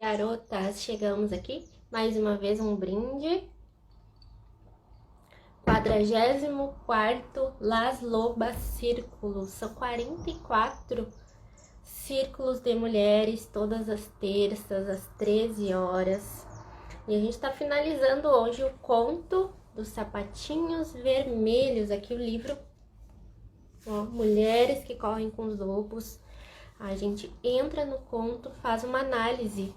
Garotas, chegamos aqui, mais uma vez um brinde. 44º Las Lobas Círculos. São 44 círculos de mulheres, todas as terças, às 13 horas. E a gente tá finalizando hoje o conto dos sapatinhos vermelhos. Aqui o livro, ó, Mulheres que Correm com os Lobos. A gente entra no conto, faz uma análise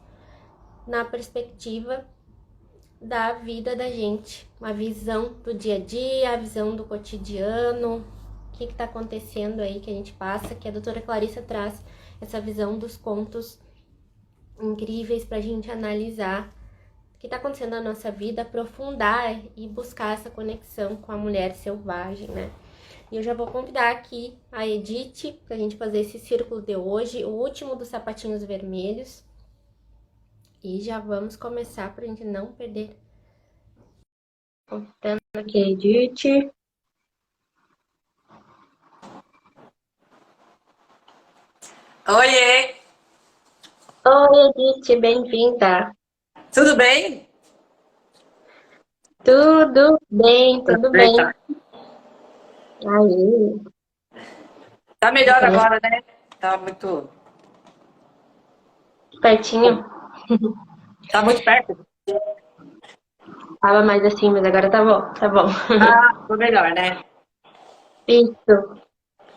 na perspectiva da vida da gente, uma visão do dia a dia, a visão do cotidiano, o que está acontecendo aí que a gente passa, que a doutora Clarissa traz essa visão dos contos incríveis para a gente analisar o que está acontecendo na nossa vida, aprofundar e buscar essa conexão com a mulher selvagem, né? E eu já vou convidar aqui a Edith para a gente fazer esse círculo de hoje, o último dos sapatinhos vermelhos. E já vamos começar para a gente não perder. Contando aqui, Edith. Oiê! Oi, Edith, bem-vinda. Tudo bem? Tudo bem, tudo bem. Tá. Aí, Tá melhor agora, né? Tá muito pertinho. perto? Tava mais assim, mas agora tá bom, tá bom. Ah, tô melhor, né? Isso.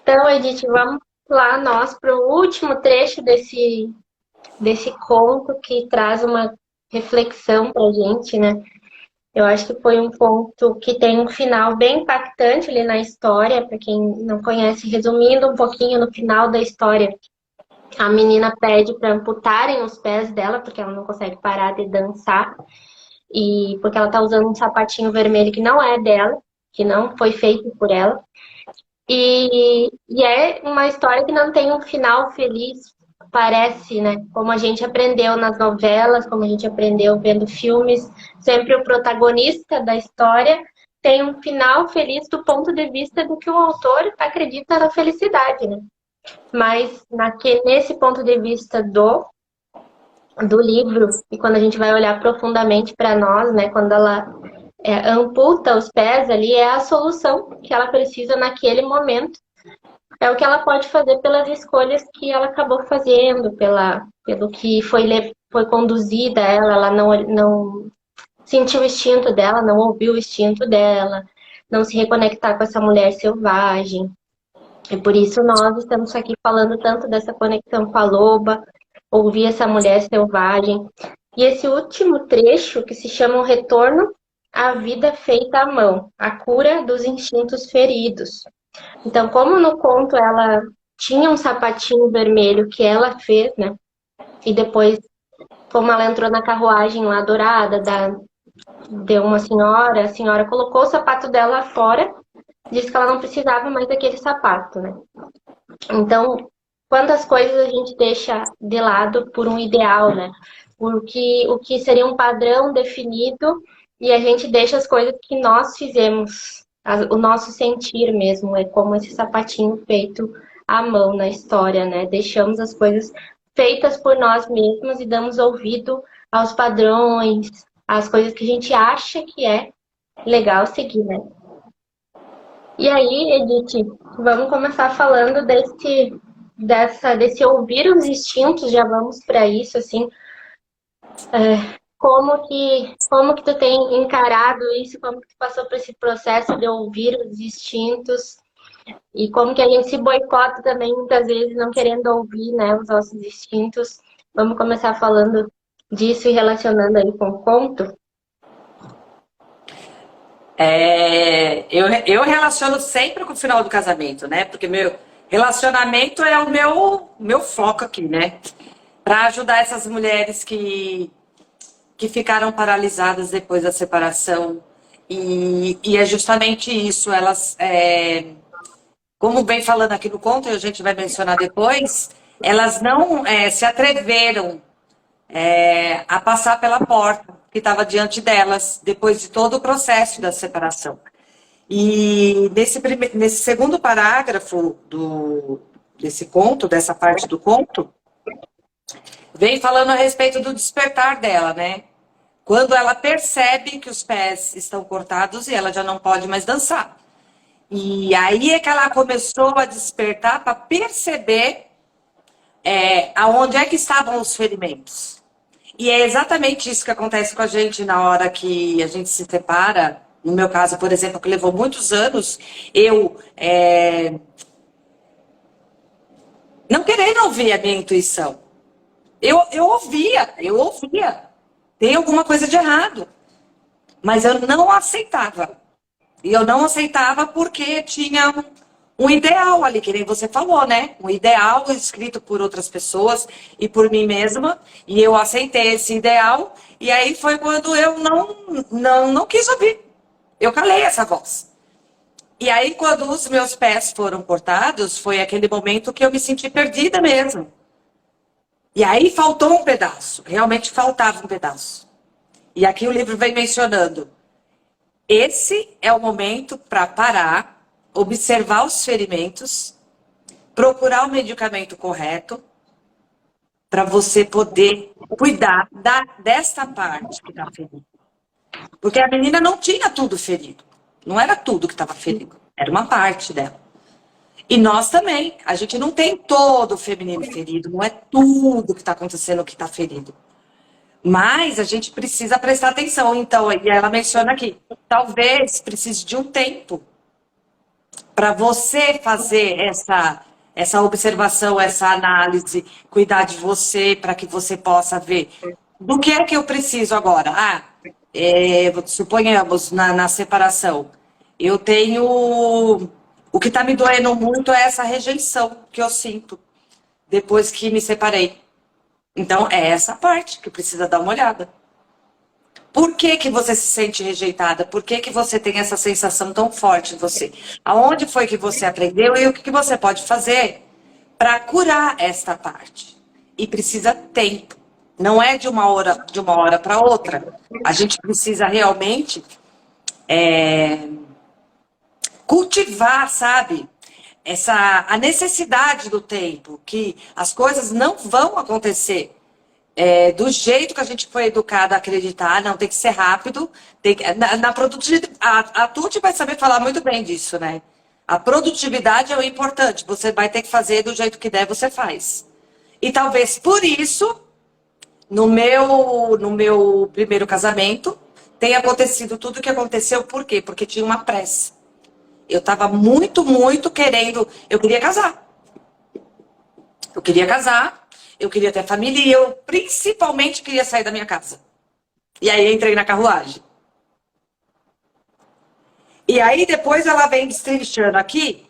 Então, Edith, vamos lá nós para o último trecho desse conto que traz uma reflexão pra gente, né? Eu acho que foi um ponto que tem um final bem impactante ali na história, para quem não conhece, resumindo um pouquinho no final da história, a menina pede para amputarem os pés dela, porque ela não consegue parar de dançar, e porque ela tá usando um sapatinho vermelho que não é dela, que não foi feito por ela. E é uma história que não tem um final feliz, parece, né? Como a gente aprendeu nas novelas, como a gente aprendeu vendo filmes, sempre o protagonista da história tem um final feliz do ponto de vista do que o autor acredita na felicidade, né? Mas nesse ponto de vista do livro, e quando a gente vai olhar profundamente para nós, né? Quando ela amputa os pés ali, é a solução que ela precisa naquele momento. É o que ela pode fazer pelas escolhas que ela acabou fazendo, pelo que foi conduzida a ela não sentiu o instinto dela, não ouviu o instinto dela, não se reconectar com essa mulher selvagem. E por isso nós estamos aqui falando tanto dessa conexão com a loba, ouvir essa mulher selvagem. E esse último trecho, que se chama O Retorno à Vida Feita à Mão, a cura dos instintos feridos. Então, como no conto ela tinha um sapatinho vermelho que ela fez, né? E depois, como ela entrou na carruagem lá dourada, deu uma senhora, a senhora colocou o sapato dela fora, disse que ela não precisava mais daquele sapato, né? Então, quantas coisas a gente deixa de lado por um ideal, né? O que seria um padrão definido e a gente deixa as coisas que nós fizemos, o nosso sentir mesmo, é como esse sapatinho feito à mão na história, né? Deixamos as coisas feitas por nós mesmos e damos ouvido aos padrões, às coisas que a gente acha que é legal seguir, né? E aí, Edith, vamos começar falando desse ouvir os instintos, já vamos para isso, assim, como que tu tem encarado isso, como que tu passou por esse processo de ouvir os instintos e como que a gente se boicota também, muitas vezes, não querendo ouvir, né, os nossos instintos. Vamos começar falando disso e relacionando aí com o conto? Eu relaciono sempre com o final do casamento, né? Porque meu relacionamento é o meu foco aqui, né? Para ajudar essas mulheres que ficaram paralisadas depois da separação. E é justamente isso, elas, como vem falando aqui no conto, e a gente vai mencionar depois, elas não se atreveram a passar pela porta que estava diante delas, depois de todo o processo da separação. E nesse segundo parágrafo desse conto, dessa parte do conto, vem falando a respeito do despertar dela, né? Quando ela percebe que os pés estão cortados e ela já não pode mais dançar. E aí é que ela começou a despertar para perceber aonde é que estavam os ferimentos. E é exatamente isso que acontece com a gente na hora que a gente se separa. No meu caso, por exemplo, que levou muitos anos, eu não querendo ouvir a minha intuição. Eu ouvia. Tem alguma coisa de errado. Mas eu não aceitava. E eu não aceitava porque tinha um ideal ali, que nem você falou, né? Um ideal escrito por outras pessoas e por mim mesma. E eu aceitei esse ideal. E aí foi quando eu não quis ouvir. Eu calei essa voz. E aí, quando os meus pés foram cortados, foi aquele momento que eu me senti perdida mesmo. E aí faltou um pedaço. Realmente faltava um pedaço. E aqui o livro vem mencionando. Esse é o momento para parar, observar os ferimentos, procurar o medicamento correto, para você poder cuidar desta parte que está ferida. Porque a menina não tinha tudo ferido. Não era tudo que estava ferido. Era uma parte dela. E nós também. A gente não tem todo o feminino ferido. Não é tudo que está acontecendo que está ferido. Mas a gente precisa prestar atenção. Então, e ela menciona aqui, talvez precise de um tempo para você fazer essa observação, essa análise, cuidar de você, para que você possa ver do que é que eu preciso agora. Suponhamos, na separação, eu tenho... O que está me doendo muito é essa rejeição que eu sinto depois que me separei. Então, é essa parte que precisa dar uma olhada. Por que que você se sente rejeitada? Por que que você tem essa sensação tão forte em você? Aonde foi que você aprendeu e o que que você pode fazer para curar esta parte? E precisa tempo. Não é de uma hora para outra. A gente precisa realmente cultivar, sabe? A necessidade do tempo, que as coisas não vão acontecer do jeito que a gente foi educado a acreditar, não, tem que ser rápido. Na produtividade, a Tuti vai saber falar muito bem disso, né? A produtividade é o importante, você vai ter que fazer do jeito que der, você faz. E talvez por isso, no meu primeiro casamento, tenha acontecido tudo o que aconteceu, por quê? Porque tinha uma pressa. Eu estava muito, muito querendo... Eu queria casar. Eu queria ter família e eu principalmente queria sair da minha casa. E aí entrei na carruagem. E aí depois ela vem destrinchando aqui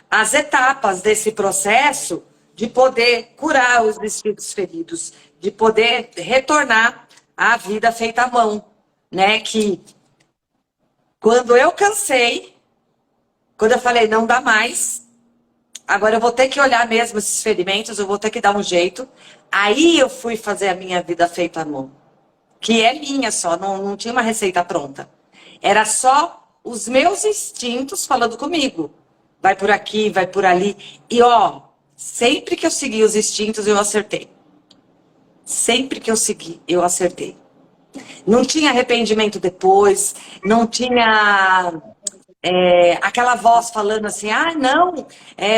as etapas desse processo de poder curar os espíritos feridos, de poder retornar à vida feita à mão. Né? Que quando eu cansei... Quando eu falei, não dá mais, agora eu vou ter que olhar mesmo esses ferimentos, eu vou ter que dar um jeito. Aí eu fui fazer a minha vida feita à mão, que é minha só, não tinha uma receita pronta. Era só os meus instintos falando comigo. Vai por aqui, vai por ali. E ó, sempre que eu segui os instintos, eu acertei. Sempre que eu segui, eu acertei. Não tinha arrependimento depois, não tinha... aquela voz falando assim, não,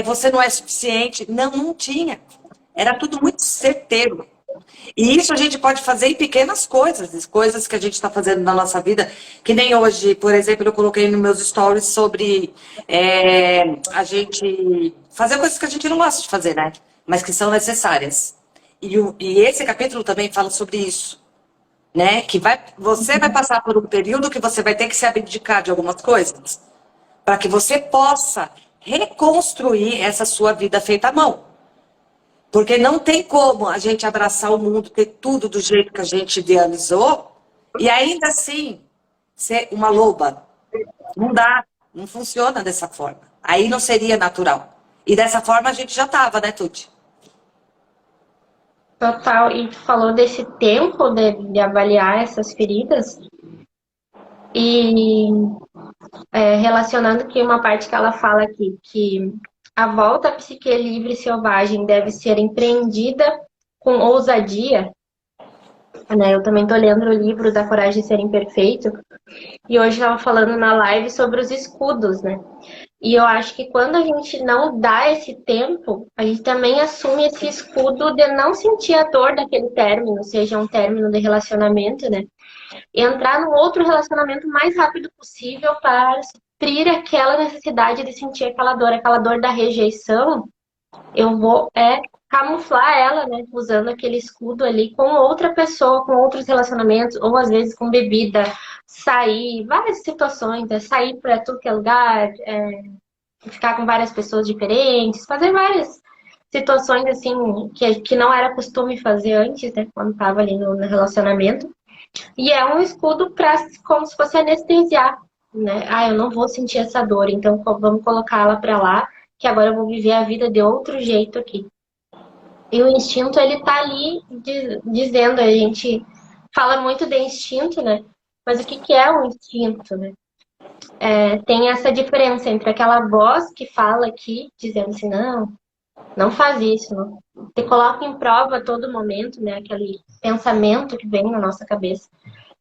você não é suficiente. Não tinha. Era tudo muito certeiro. E isso a gente pode fazer em pequenas coisas, coisas que a gente está fazendo na nossa vida, que nem hoje, por exemplo, eu coloquei nos meus stories sobre a gente fazer coisas que a gente não gosta de fazer, né? Mas que são necessárias. E esse capítulo também fala sobre isso. Né? Que você vai passar por um período que você vai ter que se abdicar de algumas coisas, para que você possa reconstruir essa sua vida feita à mão. Porque não tem como a gente abraçar o mundo, ter tudo do jeito que a gente idealizou, e ainda assim ser uma loba. Não dá, não funciona dessa forma. Aí não seria natural. E dessa forma a gente já estava, né, Tuti? Total. E tu falou desse tempo de avaliar essas feridas. E relacionando que uma parte que ela fala aqui, que A volta à psique livre e selvagem deve ser empreendida com ousadia, né? Eu também estou lendo o livro da Coragem de Ser Imperfeito, e hoje estava falando na live sobre os escudos, né? E eu acho que quando a gente não dá esse tempo, a gente também assume esse escudo de não sentir a dor daquele término, seja um término de relacionamento, né? E entrar num outro relacionamento o mais rápido possível para suprir aquela necessidade de sentir aquela dor da rejeição. Eu vou camuflar ela, né? Usando aquele escudo ali com outra pessoa, com outros relacionamentos, ou às vezes com bebida, sair, várias situações, sair para tudo que é lugar, ficar com várias pessoas diferentes, fazer várias situações assim que não era costume fazer antes, né? Quando estava ali no relacionamento. E é um escudo para como se fosse anestesiar, né? Ah, eu não vou sentir essa dor, então vamos colocá-la para lá, que agora eu vou viver a vida de outro jeito aqui. E o instinto, ele tá ali dizendo, a gente fala muito de instinto, né? Mas o que que é o instinto, né? Tem essa diferença entre aquela voz que fala aqui, dizendo assim, não faz isso, não. Te coloca em prova a todo momento, né? Aquele pensamento que vem na nossa cabeça.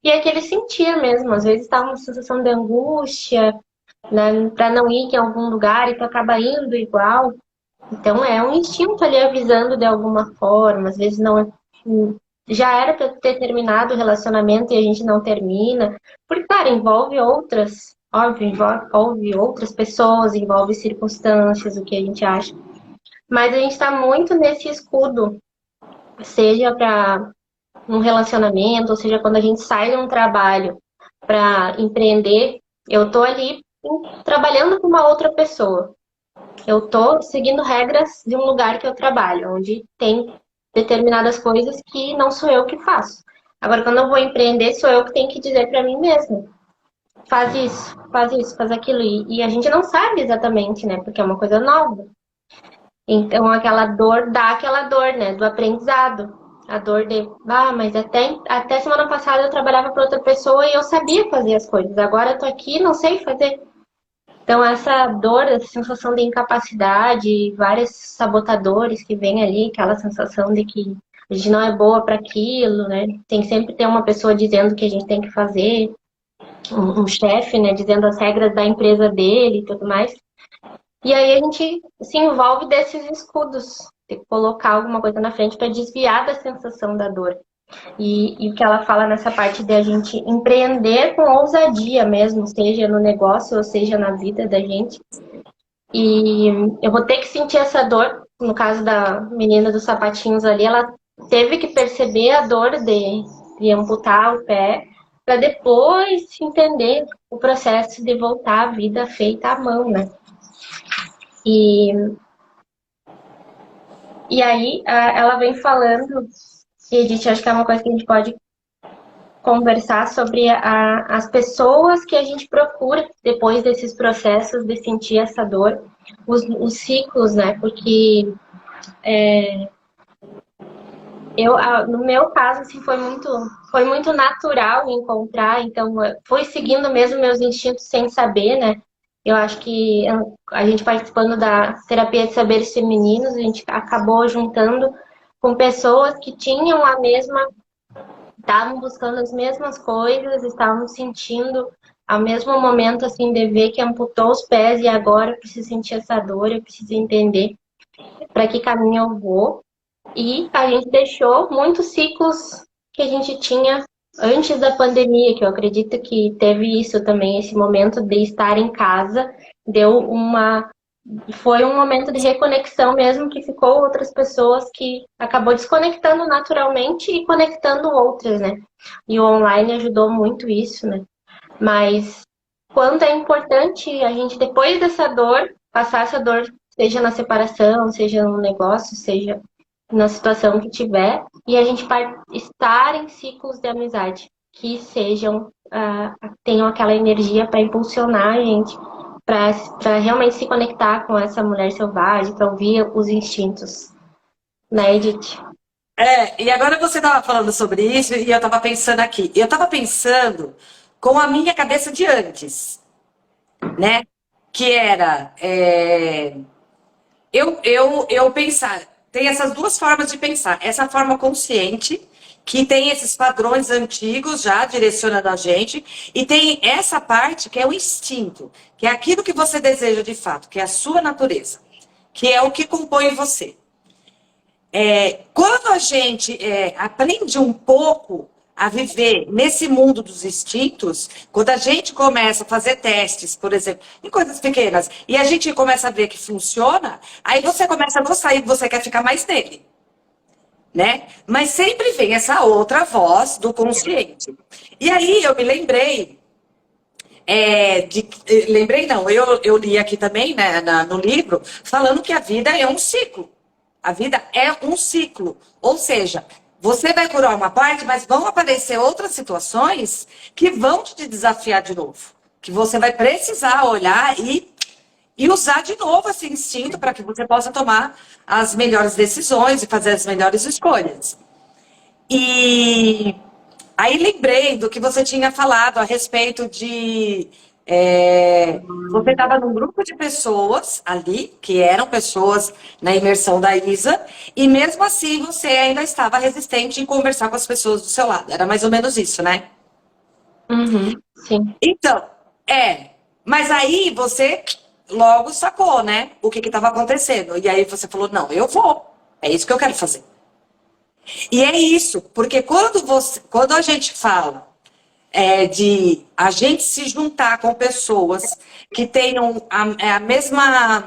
E aquele sentir mesmo, às vezes tá uma sensação de angústia, né? Pra não ir em algum lugar e tu acaba indo igual. Então é um instinto ali avisando de alguma forma, às vezes não é. Já era para ter terminado o relacionamento e a gente não termina. Porque, claro, envolve outras, óbvio, envolve outras pessoas, envolve circunstâncias, o que a gente acha. Mas a gente está muito nesse escudo, seja para um relacionamento, ou seja, quando a gente sai de um trabalho para empreender, eu tô ali trabalhando com uma outra pessoa. Eu tô seguindo regras de um lugar que eu trabalho, onde tem determinadas coisas que não sou eu que faço. Agora, quando eu vou empreender, sou eu que tenho que dizer para mim mesma: faz isso, faz aquilo. E a gente não sabe exatamente, né? Porque é uma coisa nova. Então, aquela dor dá aquela dor, né? Do aprendizado. A dor de, mas até semana passada eu trabalhava para outra pessoa e eu sabia fazer as coisas. Agora eu tô aqui e não sei fazer. Então, essa dor, essa sensação de incapacidade, vários sabotadores que vem ali, aquela sensação de que a gente não é boa para aquilo, né? Tem sempre ter uma pessoa dizendo o que a gente tem que fazer, um chefe, né, dizendo as regras da empresa dele e tudo mais. E aí a gente se envolve desses escudos, de colocar alguma coisa na frente para desviar da sensação da dor. E o que ela fala nessa parte de a gente empreender com ousadia mesmo, seja no negócio ou seja na vida da gente. E eu vou ter que sentir essa dor. No caso da menina dos sapatinhos ali, ela teve que perceber a dor de amputar o pé para depois entender o processo de voltar à vida feita à mão, né? E aí ela vem falando, e Edith, acho que é uma coisa que a gente pode conversar sobre as pessoas que a gente procura depois desses processos de sentir essa dor, os ciclos, né? Porque no meu caso, assim, foi muito natural encontrar, então fui seguindo mesmo meus instintos sem saber, né? Eu acho que a gente participando da terapia de saberes femininos, a gente acabou juntando com pessoas que tinham a mesma, estavam buscando as mesmas coisas, estavam sentindo ao mesmo momento, assim, de ver que amputou os pés e agora eu preciso sentir essa dor, eu preciso entender para que caminho eu vou. E a gente deixou muitos ciclos que a gente tinha antes da pandemia, que eu acredito que teve isso também, esse momento de estar em casa, foi um momento de reconexão mesmo, que ficou outras pessoas que acabou desconectando naturalmente e conectando outras, né? E o online ajudou muito isso, né? Mas quanto é importante a gente, depois dessa dor, passar essa dor, seja na separação, seja no negócio, seja na situação que tiver, e a gente estar em ciclos de amizade que sejam, tenham aquela energia para impulsionar a gente, para realmente se conectar com essa mulher selvagem, para ouvir os instintos, né, Edith? E agora você estava falando sobre isso e eu estava pensando aqui. Eu estava pensando com a minha cabeça de antes, né? Que era eu pensar, tem essas duas formas de pensar. Essa forma consciente, que tem esses padrões antigos já direcionando a gente, e tem essa parte que é o instinto, que é aquilo que você deseja de fato, que é a sua natureza, que é o que compõe você. Quando a gente aprende um pouco a viver nesse mundo dos instintos, quando a gente começa a fazer testes, por exemplo, em coisas pequenas, e a gente começa a ver que funciona, aí você começa a gostar e você quer ficar mais nele, né? Mas sempre vem essa outra voz do consciente. E aí eu me lembrei, lembrei não, eu li aqui também, né, no livro, falando que a vida é um ciclo. A vida é um ciclo. Ou seja, você vai curar uma parte, mas vão aparecer outras situações que vão te desafiar de novo. Que você vai precisar olhar e usar de novo esse instinto para que você possa tomar as melhores decisões e fazer as melhores escolhas. E aí lembrei do que você tinha falado a respeito de. Você estava num grupo de pessoas ali, que eram pessoas na imersão da Isa, e mesmo assim você ainda estava resistente em conversar com as pessoas do seu lado. Era mais ou menos isso, né? Uhum, sim. Então, mas aí você logo sacou, né? O que estava acontecendo. E aí você falou: não, eu vou. É isso que eu quero fazer. E é isso, porque quando a gente fala de a gente se juntar com pessoas que tenham a mesma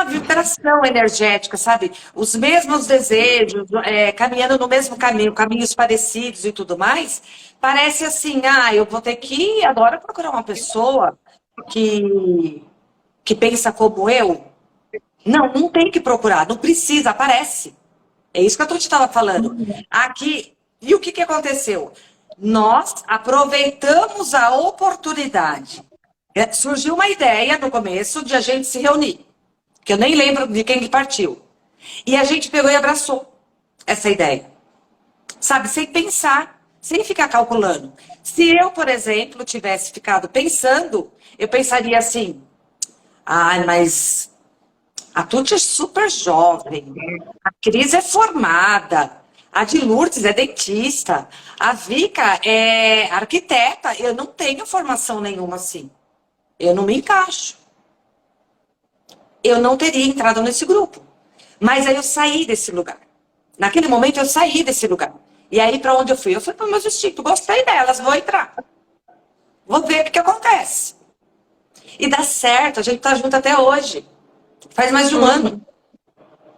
vibração energética, sabe? Os mesmos desejos, caminhando no mesmo caminho, caminhos parecidos e tudo mais, parece assim, eu vou ter que ir agora procurar uma pessoa que pensa como eu. Não, não tem que procurar, não precisa, aparece. É isso que eu estava falando. Aqui, e o que aconteceu? Nós aproveitamos a oportunidade. Surgiu uma ideia no começo de a gente se reunir, que eu nem lembro de quem que partiu. E a gente pegou e abraçou essa ideia. Sabe, sem pensar, sem ficar calculando. Se eu, por exemplo, tivesse ficado pensando, eu pensaria assim, mas a Tuti é super jovem, a Cris é formada, a de Lourdes é dentista, a Vika é arquiteta. Eu não tenho formação nenhuma assim. Eu não me encaixo. Eu não teria entrado nesse grupo. Mas aí eu saí desse lugar. Naquele momento eu saí desse lugar. E aí para onde eu fui? Eu fui para o meu instinto. Gostei delas, vou entrar. Vou ver o que acontece. E dá certo, a gente tá junto até hoje. Faz mais de um ano.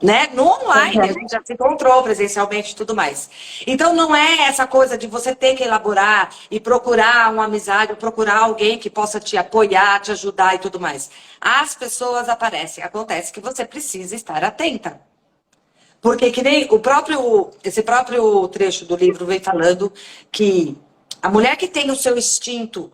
Né? No online, a gente já se encontrou presencialmente e tudo mais. Então, não é essa coisa de você ter que elaborar e procurar uma amizade, ou procurar alguém que possa te apoiar, te ajudar e tudo mais. As pessoas aparecem. Acontece que você precisa estar atenta. Porque que nem esse próprio trecho do livro vem falando que a mulher que tem o seu instinto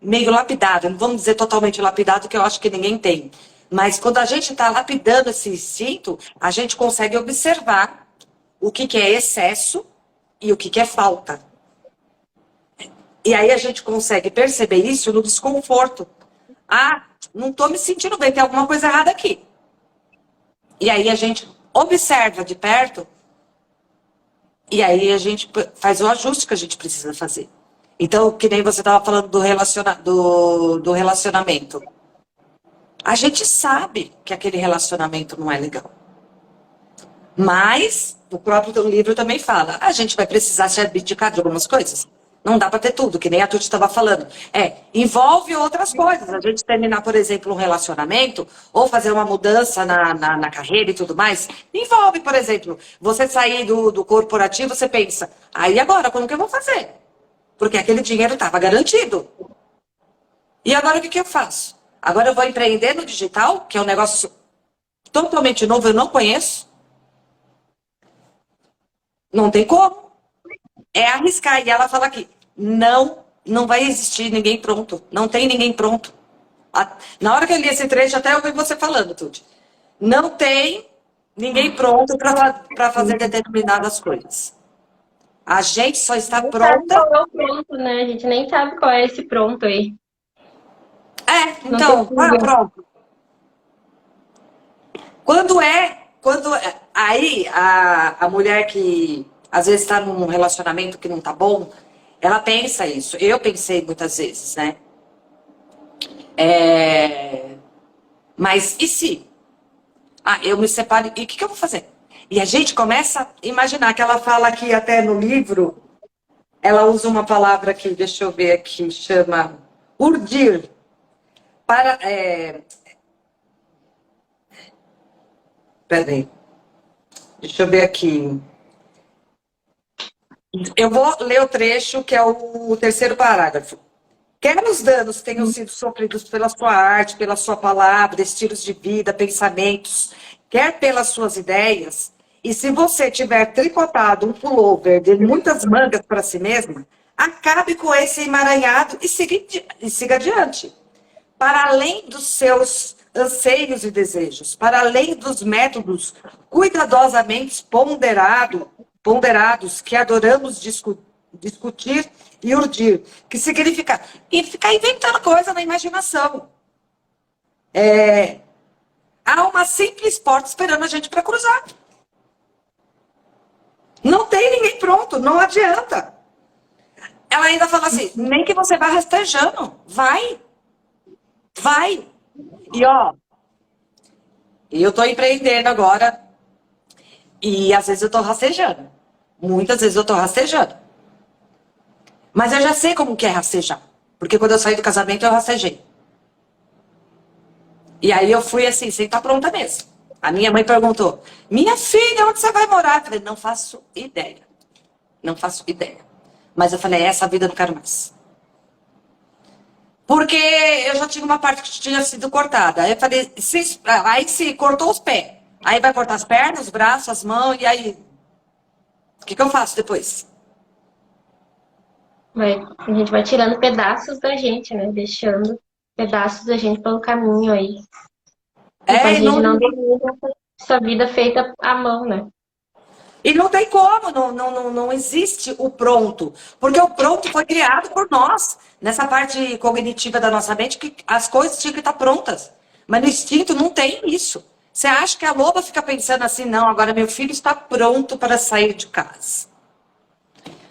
meio lapidado, não vamos dizer totalmente lapidado, que eu acho que ninguém tem. Mas quando a gente está lapidando esse instinto, a gente consegue observar o que é excesso e o que é falta. E aí a gente consegue perceber isso no desconforto. Não estou me sentindo bem, tem alguma coisa errada aqui. E aí a gente observa de perto e aí a gente faz o ajuste que a gente precisa fazer. Então, que nem você estava falando do relacionamento. A gente sabe que aquele relacionamento não é legal. Mas, o próprio livro também fala, a gente vai precisar se abdicar de algumas coisas. Não dá para ter tudo, que nem a Tuti estava falando. Envolve outras coisas. A gente terminar, por exemplo, um relacionamento, ou fazer uma mudança na carreira e tudo mais, envolve, por exemplo, você sair do corporativo, você pensa, aí agora, como que eu vou fazer? Porque aquele dinheiro estava garantido. E agora o que eu faço? Agora eu vou empreender no digital, que é um negócio totalmente novo, eu não conheço. Não tem como. É arriscar. E ela fala aqui, não vai existir ninguém pronto. Não tem ninguém pronto. Na hora que eu li esse trecho, até eu ouvi você falando, Tuti. Não tem ninguém pronto para fazer determinadas coisas. A gente só está pronta. Qual é o pronto, né? A gente nem sabe qual é esse pronto aí. Então, pronto. Aí a mulher que às vezes está num relacionamento que não tá bom, ela pensa isso. Eu pensei muitas vezes, né? Mas e se? Ah, eu me separo, e o que eu vou fazer? E a gente começa a imaginar que ela fala aqui até no livro, ela usa uma palavra que, deixa eu ver aqui, chama urdir. Para, peraí, deixa eu ver aqui. Eu vou ler o trecho, que é o terceiro parágrafo. Quer os danos tenham sido sofridos pela sua arte, pela sua palavra, estilos de vida, pensamentos, quer pelas suas ideias, e se você tiver tricotado um pullover de muitas mangas para si mesma, acabe com esse emaranhado e siga adiante. Para além dos seus anseios e desejos, para além dos métodos cuidadosamente ponderados que adoramos discutir e urdir, que significa e ficar inventando coisa na imaginação. Há uma simples porta esperando a gente para cruzar. Não tem ninguém pronto, não adianta. Ela ainda fala assim, nem que você vá rastejando, vai. E ó, eu tô empreendendo agora e às vezes eu tô rastejando. Muitas vezes eu tô rastejando. Mas eu já sei como que é rastejar. Porque quando eu saí do casamento, eu rastejei. E aí eu fui assim, sem estar pronta mesmo. A minha mãe perguntou, minha filha, onde você vai morar? Eu falei, não faço ideia. Não faço ideia. Mas eu falei, essa vida eu não quero mais. Porque eu já tinha uma parte que tinha sido cortada. Aí eu falei, aí se cortou os pés. Aí vai cortar as pernas, os braços, as mãos, e aí? O que eu faço depois? A gente vai tirando pedaços da gente, né? Deixando pedaços da gente pelo caminho aí. Enquanto a gente não domina essa vida feita à mão, né? E não tem como, não existe o pronto. Porque o pronto foi criado por nós. Nessa parte cognitiva da nossa mente, que as coisas tinham que estar prontas. Mas no instinto não tem isso. Você acha que a loba fica pensando assim, não, agora meu filho está pronto para sair de casa.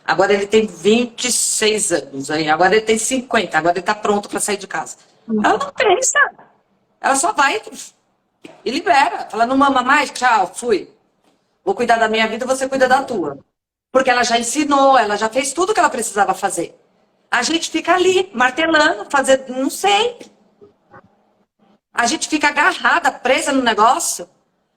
Agora ele tem 26 anos, aí agora ele tem 50, agora ele está pronto para sair de casa. Ela não pensa. Ela só vai e libera. Ela não mama mais, tchau, fui. Vou cuidar da minha vida, você cuida da tua. Porque ela já ensinou, ela já fez tudo que ela precisava fazer. A gente fica ali, martelando, fazendo, não sei. A gente fica agarrada, presa no negócio,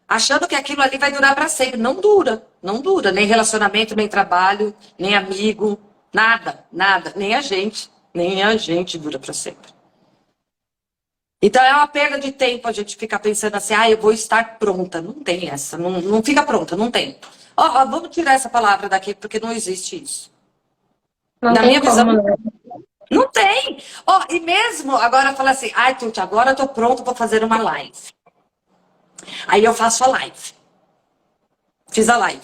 achando que aquilo ali vai durar para sempre. Não dura, não dura. Nem relacionamento, nem trabalho, nem amigo, nada, nada. Nem a gente dura para sempre. Então é uma perda de tempo a gente ficar pensando assim, eu vou estar pronta. Não tem essa, não fica pronta, não tem. Vamos tirar essa palavra daqui, porque não existe isso. Não tem minha visão, né? Não tem. E mesmo agora fala assim, Tuti, agora eu tô pronto para fazer uma live. Aí eu faço a live. Fiz a live.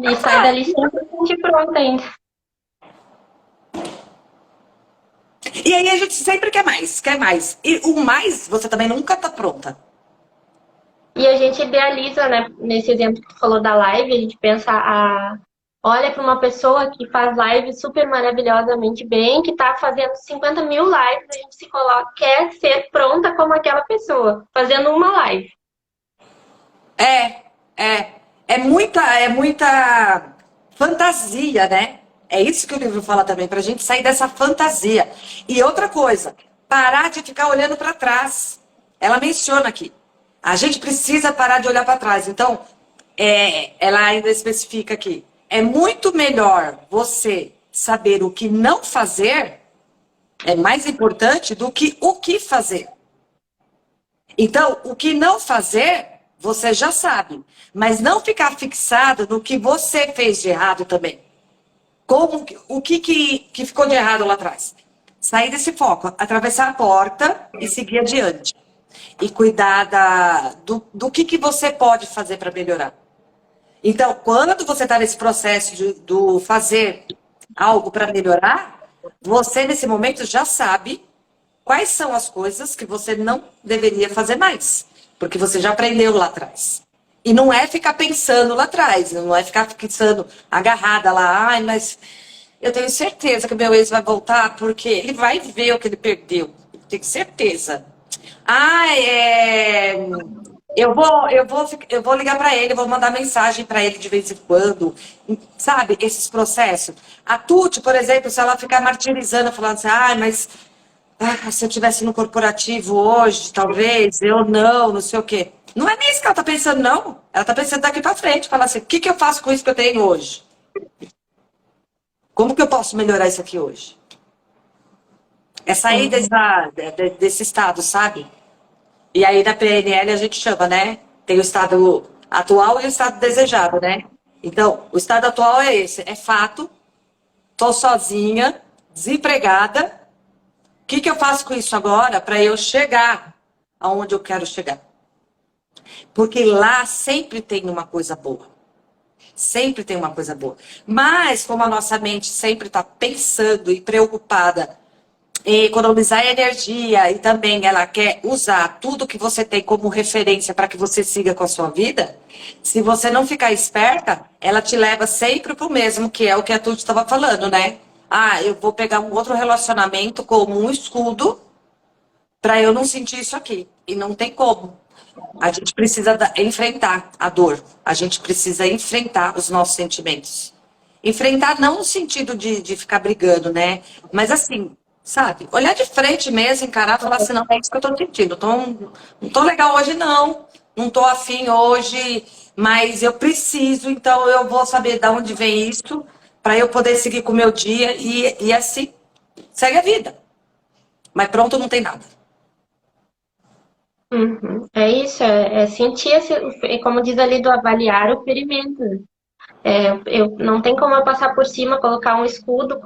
E sai dali sempre pronta ainda. E aí a gente sempre quer mais, quer mais. E o mais, você também nunca tá pronta. E a gente idealiza, né? Nesse exemplo que tu falou da live, a gente pensa, olha para uma pessoa que faz live super maravilhosamente bem, que tá fazendo 50 mil lives, a gente se coloca, quer ser pronta como aquela pessoa, fazendo uma live. É muita fantasia, né? É isso que o livro fala também, pra gente sair dessa fantasia. E outra coisa, parar de ficar olhando para trás. Ela menciona aqui. A gente precisa parar de olhar para trás. Então, ela ainda especifica aqui. É muito melhor você saber o que não fazer, é mais importante do que o que fazer. Então, o que não fazer, você já sabe. Mas não ficar fixado no que você fez de errado também. O que ficou de errado lá atrás? Sair desse foco, atravessar a porta e seguir adiante. E cuidar do que você pode fazer para melhorar. Então, quando você está nesse processo do fazer algo para melhorar, você nesse momento já sabe quais são as coisas que você não deveria fazer mais. Porque você já aprendeu lá atrás. E não é ficar pensando lá atrás, não é ficar pensando agarrada lá, ai, mas eu tenho certeza que meu ex vai voltar porque ele vai ver o que ele perdeu. Tenho certeza. Ai, eu vou ligar para ele, vou mandar mensagem para ele de vez em quando, sabe? Esses processos. A Tuti, por exemplo, se ela ficar martirizando, falando assim, ah, mas se eu tivesse no corporativo hoje, talvez, eu não sei o quê. Não é nisso que ela tá pensando, não. Ela tá pensando daqui para frente, falar assim, o que que eu faço com isso que eu tenho hoje? Como que eu posso melhorar isso aqui hoje? É sair Uhum. desse estado, sabe? E aí na PNL a gente chama, né? Tem o estado atual e o estado desejado, né? Então, o estado atual é esse, é fato, tô sozinha, desempregada. O que que eu faço com isso agora para eu chegar aonde eu quero chegar? Porque lá sempre tem uma coisa boa. Sempre tem uma coisa boa. Mas como a nossa mente sempre está pensando e preocupada economizar energia e também ela quer usar tudo que você tem como referência para que você siga com a sua vida, se você não ficar esperta, ela te leva sempre para o mesmo, que é o que a Tuti estava falando, né? Ah, eu vou pegar um outro relacionamento como um escudo para eu não sentir isso aqui. E não tem como. A gente precisa enfrentar a dor. A gente precisa enfrentar os nossos sentimentos. Enfrentar não no sentido de ficar brigando, né? Mas assim, sabe? Olhar de frente mesmo, encarar e falar assim, não, é isso que eu tô sentindo. Não tô legal hoje, não. Não tô afim hoje, mas eu preciso, então eu vou saber de onde vem isso para eu poder seguir com o meu dia e assim segue a vida. Mas pronto, não tem nada. Uhum. É isso, é sentir como diz ali do avaliar o ferimento, né? Eu não tem como eu passar por cima, colocar um escudo,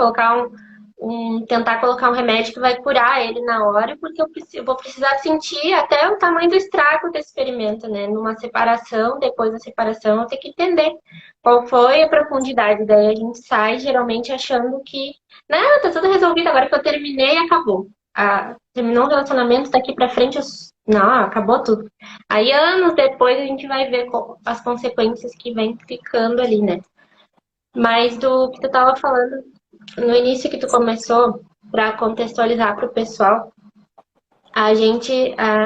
tentar colocar um remédio que vai curar ele na hora, porque eu vou precisar sentir até o tamanho do estrago desse experimento, né? Numa separação, depois da separação, eu tenho que entender qual foi a profundidade. Daí a gente sai geralmente achando que, não, tá tudo resolvido, agora que eu terminei, acabou. Terminou o relacionamento, daqui pra frente, não, acabou tudo. Aí anos depois a gente vai ver as consequências que vem ficando ali, né? Mas do que tu estava falando no início que tu começou, para contextualizar para o pessoal,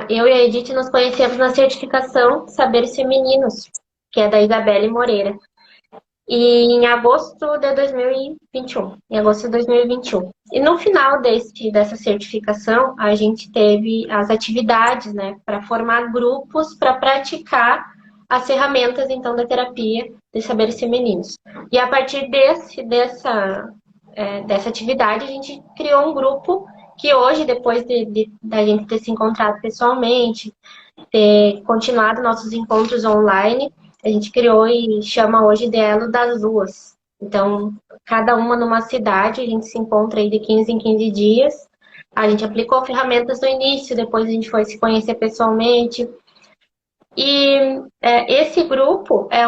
eu e a Edith nos conhecemos na certificação Saberes Femininos, que é da Isabelle Moreira, e em agosto de 2021. Em agosto de 2021. E no final dessa certificação, a gente teve as atividades, né, para formar grupos para praticar as ferramentas, então, da terapia de saberes femininos. E a partir dessa atividade, a gente criou um grupo que hoje, depois da gente ter se encontrado pessoalmente, ter continuado nossos encontros online, a gente criou e chama hoje de Elo das Duas. Então, cada uma numa cidade, a gente se encontra aí de 15 em 15 dias. A gente aplicou ferramentas no início, depois a gente foi se conhecer pessoalmente. E esse grupo é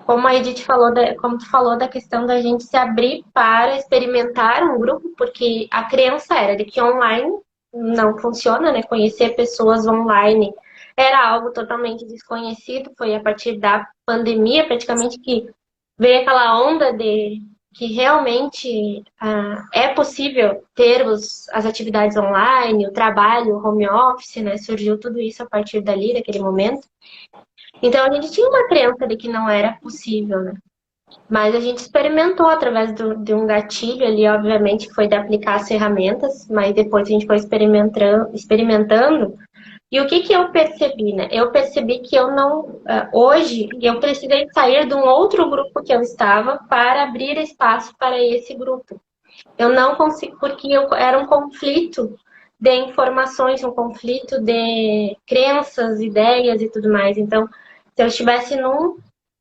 como a Edith falou, como tu falou da questão da gente se abrir para experimentar um grupo, porque a crença era de que online não funciona, né? Conhecer pessoas online era algo totalmente desconhecido. Foi a partir da pandemia, praticamente, que veio aquela onda de que realmente é possível ter as atividades online, o trabalho, o home office, né? Surgiu tudo isso a partir dali, daquele momento. Então a gente tinha uma crença de que não era possível, né? Mas a gente experimentou através de um gatilho ali, obviamente, que foi de aplicar as ferramentas, mas depois a gente foi experimentando. E o que que eu percebi, né? Eu percebi que eu não... Hoje, eu precisei sair de um outro grupo que eu estava para abrir espaço para esse grupo. Eu não consigo, porque era um conflito de informações, um conflito de crenças, ideias e tudo mais. Então, se eu estivesse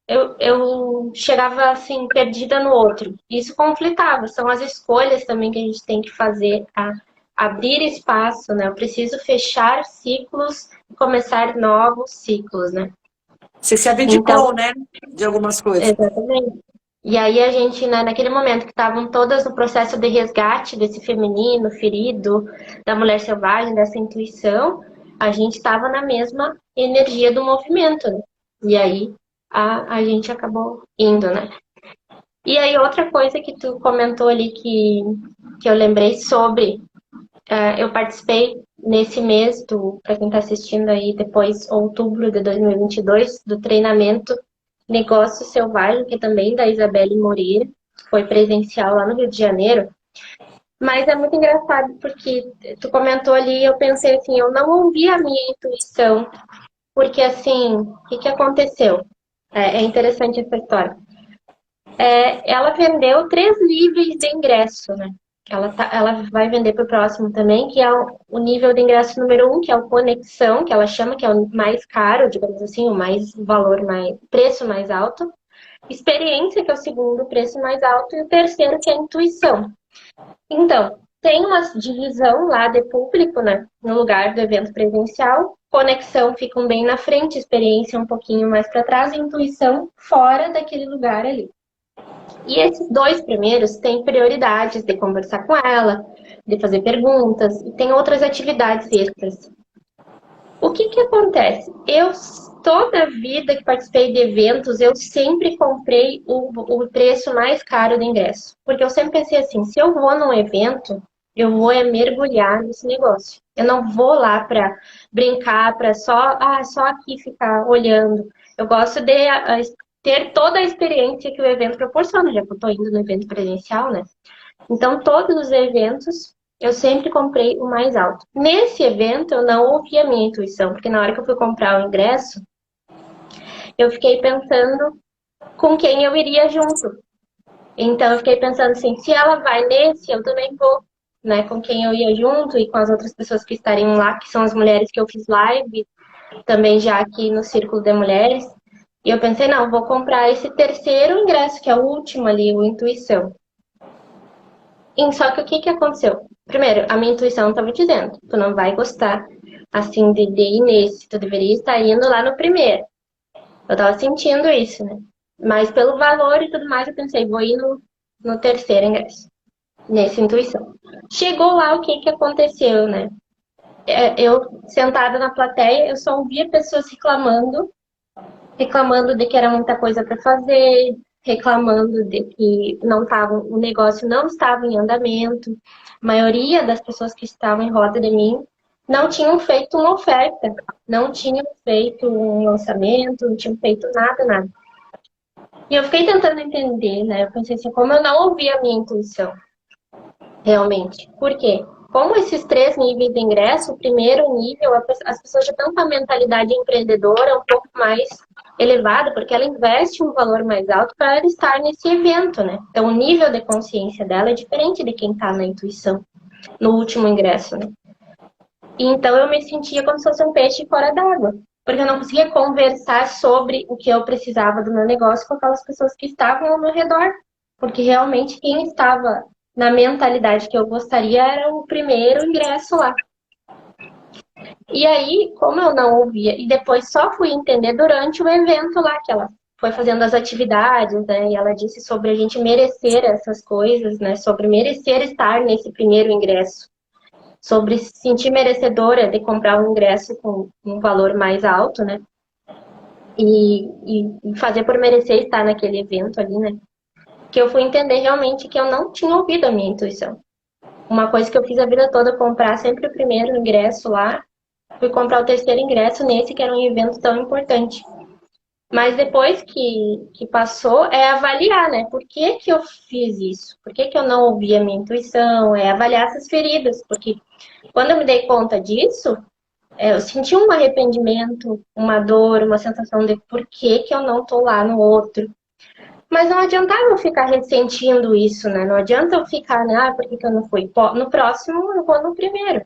eu chegava assim, perdida no outro. Isso conflitava. São as escolhas também que a gente tem que fazer, abrir espaço, né? Eu preciso fechar ciclos e começar novos ciclos, né? Você se Então, abdicou, né? De algumas coisas. exatamente. E aí a gente, né, naquele momento que estavam todas no processo de resgate desse feminino ferido, da mulher selvagem, dessa intuição, a gente estava na mesma energia do movimento, né? E aí a gente acabou indo, né? E aí outra coisa que tu comentou ali que eu lembrei sobre, eu participei nesse mês, para quem está assistindo aí depois, outubro de 2022, do treinamento Negócio Selvagem, que é também da Isabelle Moreira, foi presencial lá no Rio de Janeiro. Mas é muito engraçado porque tu comentou ali, eu pensei assim, eu não ouvi a minha intuição, porque assim, o que aconteceu? É interessante essa história. Ela vendeu 3 níveis de ingresso, né? Ela vai vender para o próximo também, que é o nível de ingresso número 1, que é o Conexão, que ela chama, que é o mais caro, digamos assim, preço mais alto. Experiência, que é o segundo preço mais alto, e o terceiro, que é a Intuição. Então, tem uma divisão lá de público, né? No lugar do evento presencial. Conexão ficam bem na frente, experiência um pouquinho mais para trás, e intuição fora daquele lugar ali. E esses 2 primeiros têm prioridades de conversar com ela, de fazer perguntas, e tem outras atividades extras. O que acontece? Toda a vida que participei de eventos, eu sempre comprei o preço mais caro do ingresso. Porque eu sempre pensei assim, se eu vou num evento, eu vou mergulhar nesse negócio. Eu não vou lá para brincar, para só aqui ficar olhando. Eu gosto de ter toda a experiência que o evento proporciona, já que eu estou indo no evento presencial, né? Então, todos os eventos, eu sempre comprei o mais alto. Nesse evento, eu não ouvi a minha intuição, porque na hora que eu fui comprar o ingresso, eu fiquei pensando com quem eu iria junto. Então, eu fiquei pensando assim, se ela vai nesse, eu também vou, né? Com quem eu ia junto e com as outras pessoas que estariam lá, que são as mulheres que eu fiz live, também já aqui no Círculo de Mulheres. E eu pensei, não, vou comprar esse terceiro ingresso, que é o último ali, o Intuição. E só que o que aconteceu? Primeiro, a minha intuição estava dizendo, tu não vai gostar assim de ir nesse, tu deveria estar indo lá no primeiro. Eu tava sentindo isso, né? Mas pelo valor e tudo mais, eu pensei, vou ir no terceiro ingresso, nessa intuição. Chegou lá, o que aconteceu, né? Eu, sentada na plateia, eu só ouvia pessoas reclamando de que era muita coisa para fazer, reclamando de que o negócio não estava em andamento. A maioria das pessoas que estavam em roda de mim não tinham feito uma oferta, não tinham feito um lançamento, não tinham feito nada. E eu fiquei tentando entender, né? Eu pensei assim, como eu não ouvi a minha intuição, realmente. Por quê? Como esses 3 níveis de ingresso, o primeiro nível, as pessoas já estão com a mentalidade empreendedora um pouco mais elevada, porque ela investe um valor mais alto para ela estar nesse evento, né? Então, o nível de consciência dela é diferente de quem está na intuição, no último ingresso, né? E então, eu me sentia como se fosse um peixe fora d'água, porque eu não conseguia conversar sobre o que eu precisava do meu negócio com aquelas pessoas que estavam ao meu redor, porque realmente quem estava na mentalidade que eu gostaria era o primeiro ingresso lá. E aí, como eu não ouvia, e depois só fui entender durante o evento lá, que ela foi fazendo as atividades, né? E ela disse sobre a gente merecer essas coisas, né? Sobre merecer estar nesse primeiro ingresso. Sobre se sentir merecedora de comprar um ingresso com um valor mais alto, né? E fazer por merecer estar naquele evento ali, né? Que eu fui entender realmente que eu não tinha ouvido a minha intuição. Uma coisa que eu fiz a vida toda, comprar sempre o primeiro ingresso lá, fui comprar o terceiro ingresso nesse, que era um evento tão importante. Mas depois que passou, é avaliar, né? Por que eu fiz isso? Por que eu não ouvi a minha intuição? É avaliar essas feridas, porque quando eu me dei conta disso, eu senti um arrependimento, uma dor, uma sensação de por que eu não tô lá no outro. Mas não adiantava eu ficar ressentindo isso, né? Não adianta eu ficar, né? Por que eu não fui? No próximo, eu vou no primeiro.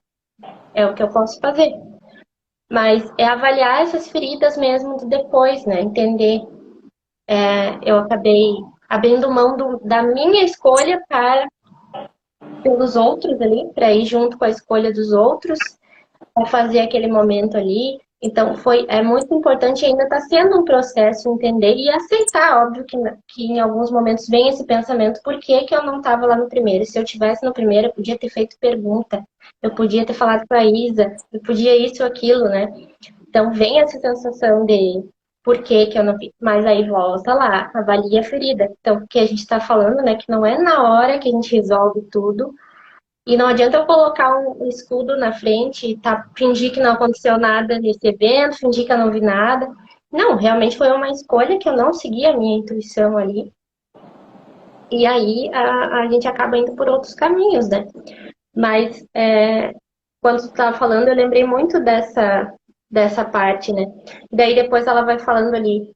É o que eu posso fazer. Mas é avaliar essas feridas mesmo do depois, né? Entender. Eu acabei abrindo mão da minha escolha pelos outros ali, para ir junto com a escolha dos outros, para fazer aquele momento ali. Então, é muito importante, ainda está sendo um processo entender e aceitar, óbvio que em alguns momentos vem esse pensamento, por que que eu não estava lá no primeiro? Se eu tivesse no primeiro, eu podia ter feito pergunta, eu podia ter falado para a Isa, eu podia isso ou aquilo, né? Então, vem essa sensação de por que que eu não fiz? Mas aí volta lá, avalia a ferida. Então, o que a gente está falando, né, que não é na hora que a gente resolve tudo, e não adianta eu colocar um escudo na frente e fingir que não aconteceu nada nesse evento, fingir que eu não vi nada. Não, realmente foi uma escolha que eu não segui a minha intuição ali. E aí a gente acaba indo por outros caminhos, né? Mas quando tu estava falando, eu lembrei muito dessa parte, né? Daí depois ela vai falando ali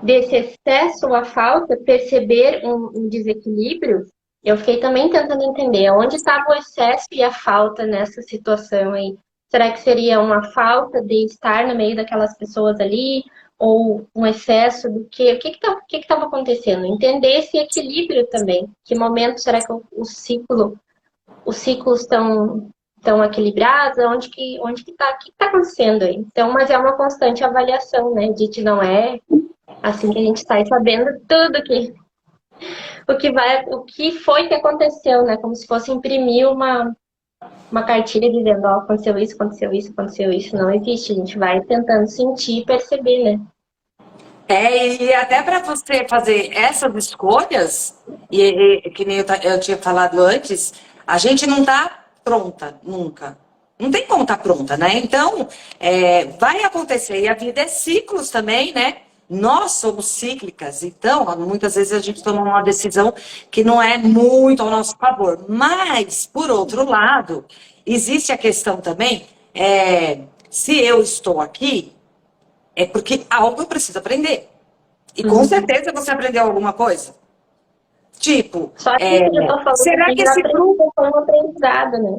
desse excesso ou a falta, perceber um desequilíbrio. Eu fiquei também tentando entender onde estava o excesso e a falta nessa situação aí. Será que seria uma falta de estar no meio daquelas pessoas ali? Ou um excesso do quê? O que estava acontecendo? Entender esse equilíbrio também. Que momento será que os ciclos estão equilibrados? O que tá acontecendo aí? Então, mas é uma constante avaliação, né? Dite não é assim que a gente sai sabendo tudo o que foi que aconteceu, né? Como se fosse imprimir uma cartilha dizendo, ó, aconteceu isso, aconteceu isso, aconteceu isso. Não existe, a gente vai tentando sentir e perceber, né? E até para você fazer essas escolhas, que nem eu tinha falado antes, a gente não está pronta nunca. Não tem como estar pronta, né? Então, vai acontecer. E a vida é ciclos também, né? Nós somos cíclicas, então, muitas vezes a gente toma uma decisão que não é muito ao nosso favor. Mas, por outro lado, existe a questão também, se eu estou aqui, é porque algo eu preciso aprender. E com certeza você aprendeu alguma coisa. Tipo, Só que eu já tô falando será aqui que já esse grupo. foi um aprendizado, né?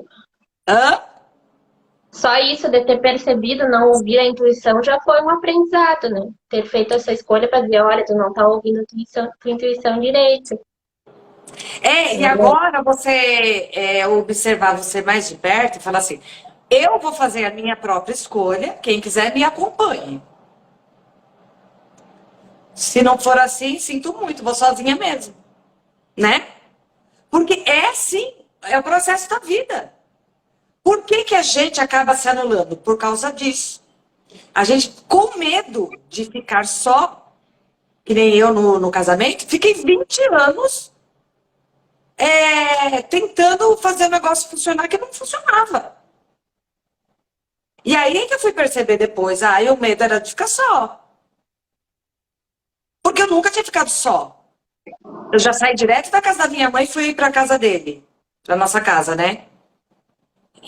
Hã? Só isso de ter percebido, não ouvir a intuição, já foi um aprendizado, né? Ter feito essa escolha para dizer, olha, tu não tá ouvindo a tua intuição direito. E agora você observar você mais de perto e falar assim: eu vou fazer a minha própria escolha, quem quiser me acompanhe. Se não for assim, sinto muito, vou sozinha mesmo. Né? Porque é assim, é o processo da vida. Por que que a gente acaba se anulando? Por causa disso. A gente, com medo de ficar só, que nem eu no casamento, fiquei 20 anos tentando fazer o negócio funcionar que não funcionava. E aí que eu fui perceber depois, o medo era de ficar só. Porque eu nunca tinha ficado só. Eu já saí direto da casa da minha mãe e fui para a casa dele. Para nossa casa, né?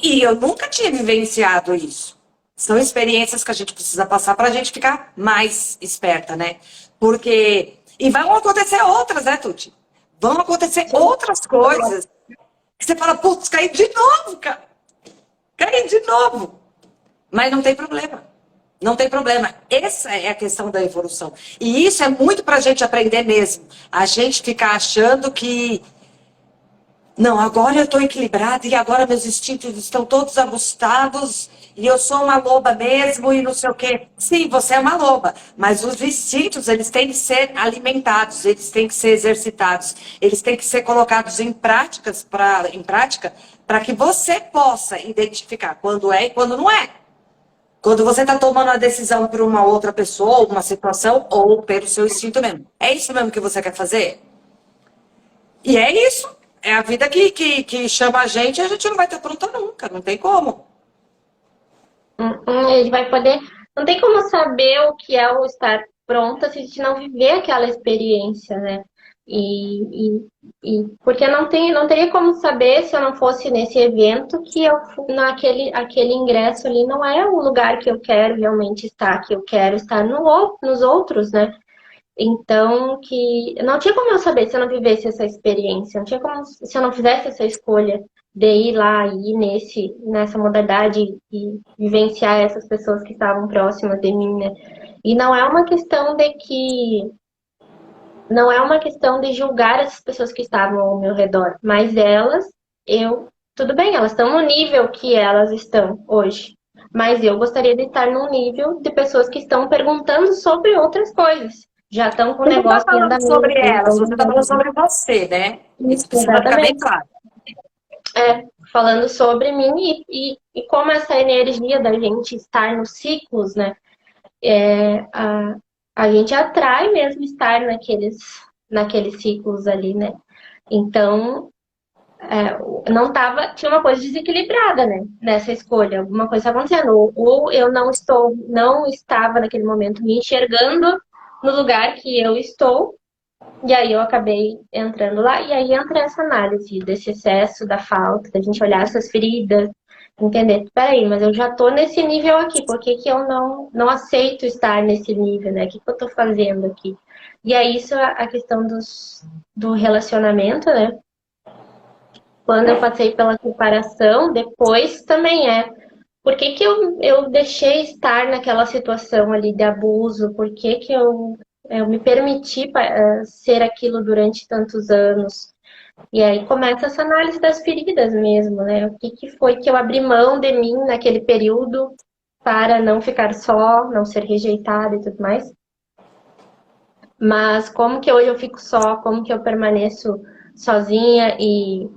E eu nunca tinha vivenciado isso. São experiências que a gente precisa passar para a gente ficar mais esperta, né? Porque. E vão acontecer outras, né, Tuti? Vão acontecer outras coisas. Que você fala, putz, caí de novo, cara. Caí de novo. Mas não tem problema. Não tem problema. Essa é a questão da evolução. E isso é muito para a gente aprender mesmo. A gente ficar achando que não, agora eu estou equilibrada e agora meus instintos estão todos ajustados e eu sou uma loba mesmo e não sei o quê. Sim, você é uma loba, mas os instintos, eles têm que ser alimentados, eles têm que ser exercitados, eles têm que ser colocados em prática para que você possa identificar quando é e quando não é. Quando você está tomando a decisão por uma outra pessoa, uma situação, ou pelo seu instinto mesmo. É isso mesmo que você quer fazer? E é isso. É a vida que chama a gente e a gente não vai estar pronta nunca. Não tem como. A gente vai poder. Não tem como saber o que é o estar pronta se a gente não viver aquela experiência, né? Porque não teria como saber se eu não fosse nesse evento que eu aquele ingresso ali não é o lugar que eu quero realmente estar, que eu quero estar nos outros, né? Então, que não tinha como eu saber se eu não vivesse essa experiência, não tinha como se eu não fizesse essa escolha de ir lá e ir nessa modalidade e vivenciar essas pessoas que estavam próximas de mim, né? E não é uma questão de julgar essas pessoas que estavam ao meu redor, mas tudo bem, elas estão no nível que elas estão hoje. Mas eu gostaria de estar num nível de pessoas que estão perguntando sobre outras coisas. Já estão com o Você não está negócio em falando sobre andamento. elas, Então, você está falando sobre você, né? Isso precisa ficar bem exatamente. claro. Falando sobre mim e como essa energia da gente estar nos ciclos, né? A gente atrai mesmo estar naqueles ciclos ali, né? Então, não tava, tinha uma coisa desequilibrada, né? Nessa escolha, alguma coisa acontecendo. Ou eu não estava naquele momento me enxergando no lugar que eu estou, e aí eu acabei entrando lá, e aí entra essa análise desse excesso, da falta, da gente olhar essas feridas, entender, peraí, mas eu já tô nesse nível aqui, por que que eu não aceito estar nesse nível, né? O que que eu tô fazendo aqui? E aí isso é a questão do relacionamento, né? Quando eu passei pela separação, depois também por que que eu deixei estar naquela situação ali de abuso? Por que que eu me permiti ser aquilo durante tantos anos? E aí começa essa análise das feridas mesmo, né? O que que foi que eu abri mão de mim naquele período para não ficar só, não ser rejeitada e tudo mais. Mas como que hoje eu fico só? Como que eu permaneço sozinha e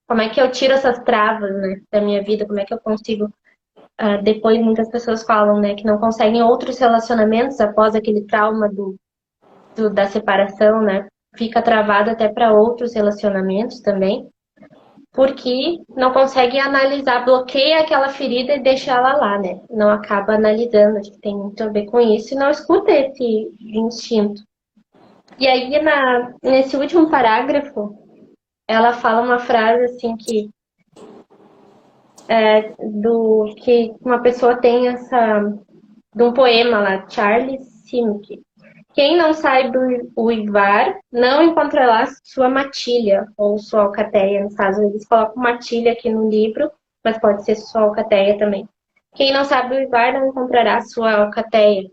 como é que eu tiro essas travas, né, da minha vida? Como é que eu consigo. Depois muitas pessoas falam, né, que não conseguem outros relacionamentos após aquele trauma da separação, né? Fica travado até para outros relacionamentos também, porque não consegue analisar, bloqueia aquela ferida e deixa ela lá, né? Não acaba analisando, acho que tem muito a ver com isso, e não escuta esse instinto. E aí, nesse último parágrafo, ela fala uma frase assim que uma pessoa tem de um poema lá, Charles Simke. Quem não sabe uivar não encontrará sua matilha ou sua alcateia. No caso, eles colocam matilha aqui no livro, mas pode ser sua alcateia também. Quem não sabe uivar não encontrará sua alcateia.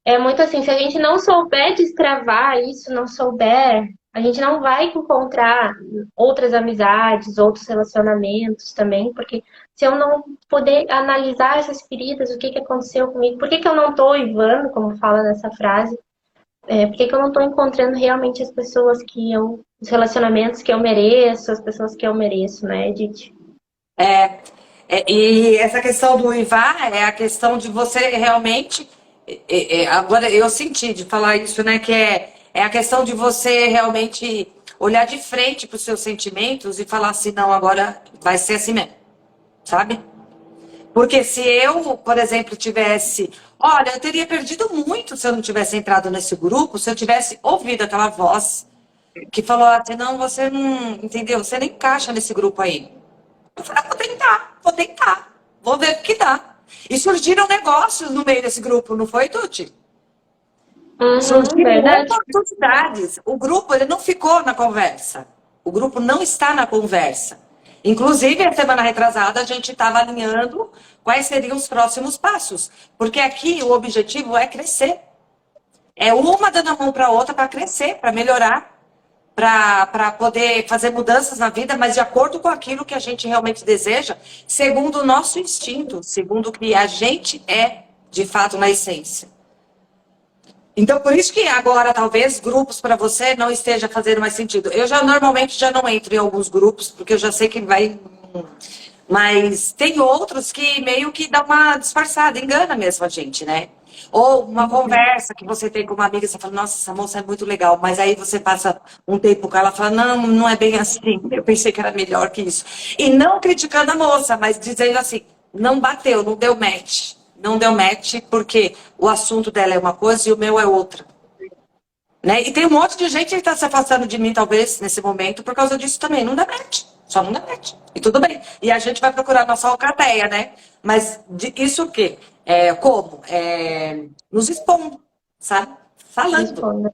É muito assim, se a gente não souber destravar isso, não souber, a gente não vai encontrar outras amizades, outros relacionamentos também, porque se eu não poder analisar essas feridas, o que que aconteceu comigo, por que que eu não tô uivando, como fala nessa frase, por que que eu não tô encontrando realmente as pessoas os relacionamentos que eu mereço, as pessoas que eu mereço, né, Edith? E essa questão do IVA é a questão de você realmente. Agora eu senti de falar isso, né? Que é a questão de você realmente olhar de frente para os seus sentimentos e falar assim, não, agora vai ser assim mesmo, sabe? Porque se eu, por exemplo, tivesse. Olha, eu teria perdido muito se eu não tivesse entrado nesse grupo, se eu tivesse ouvido aquela voz que falou assim, não, você não. Entendeu? Você não encaixa nesse grupo aí. Eu falei, vou tentar, vou ver o que dá. E surgiram negócios no meio desse grupo, não foi, Tuti? Uhum, Surgiram verdade. oportunidades. O grupo ele não ficou na conversa. O grupo não está na conversa. Inclusive, a semana retrasada, a gente estava alinhando quais seriam os próximos passos. Porque aqui o objetivo é crescer. É uma dando a mão para a outra para crescer, para melhorar, para poder fazer mudanças na vida, mas de acordo com aquilo que a gente realmente deseja, segundo o nosso instinto, segundo o que a gente é, de fato, na essência. Então, por isso que agora, talvez, grupos para você não esteja fazendo mais sentido. Eu já normalmente já não entro em alguns grupos, porque eu já sei que vai. Mas tem outros que meio que dá uma disfarçada, engana mesmo a gente, né? Ou uma conversa que você tem com uma amiga, você fala, nossa, essa moça é muito legal, mas aí você passa um tempo com ela e fala, não, não é bem assim, eu pensei que era melhor que isso. E não criticando a moça, mas dizendo assim, não bateu, não deu match. Não deu match porque o assunto dela é uma coisa e o meu é outra. Né? E tem um monte de gente que está se afastando de mim, talvez, nesse momento, por causa disso também. Não dá match. Só não dá match. E tudo bem. E a gente vai procurar nossa alcateia, né? Mas isso o quê? Como? Nos expondo, sabe? Falando. Responda.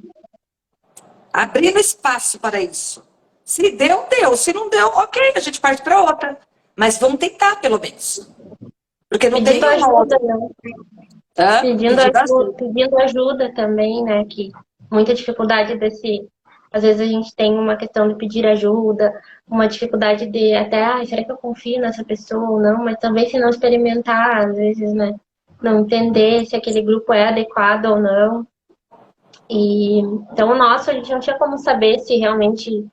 Abrindo espaço para isso. Se deu, deu. Se não deu, ok, a gente parte para outra. Mas vamos tentar, pelo menos. Porque não Pedindo tem uma outra. ajuda, né? Pedindo Pedindo ajuda, ajuda. pedindo ajuda também, né? Que muita dificuldade desse. Às vezes a gente tem uma questão de pedir ajuda, uma dificuldade de até, será que eu confio nessa pessoa ou não? Mas também se não experimentar, às vezes, né? Não entender se aquele grupo é adequado ou não. E então o nosso, a gente não tinha como saber se realmente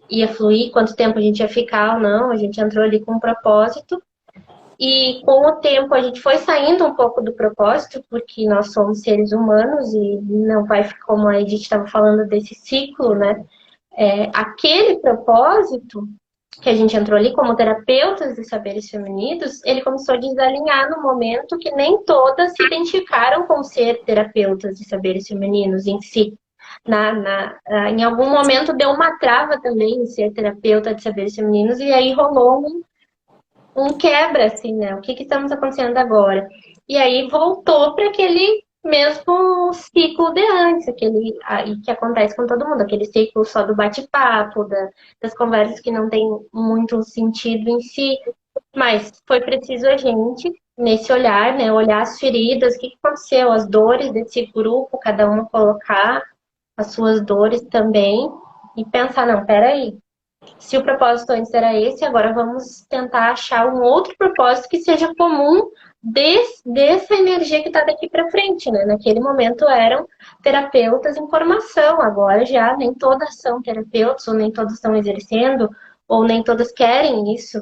ia fluir, quanto tempo a gente ia ficar ou não. A gente entrou ali com um propósito. E com o tempo a gente foi saindo um pouco do propósito, porque nós somos seres humanos e não vai ficar, como a Edith estava falando desse ciclo, né? Aquele propósito que a gente entrou ali como terapeutas de saberes femininos, ele começou a desalinhar no momento que nem todas se identificaram com ser terapeutas de saberes femininos em si. Em algum momento deu uma trava também em ser terapeuta de saberes femininos e aí rolou um quebra, assim, né? O que estamos acontecendo agora? E aí voltou para aquele mesmo ciclo de antes, aquele aí que acontece com todo mundo, aquele ciclo só do bate-papo, das conversas que não tem muito sentido em si. Mas foi preciso a gente, nesse olhar, né? Olhar as feridas, o que aconteceu, as dores desse grupo, cada uma colocar as suas dores também, e pensar, não, peraí, se o propósito antes era esse, agora vamos tentar achar um outro propósito que seja comum dessa energia que está daqui para frente, né? Naquele momento eram terapeutas em formação, agora já nem todas são terapeutas, ou nem todas estão exercendo, ou nem todas querem isso.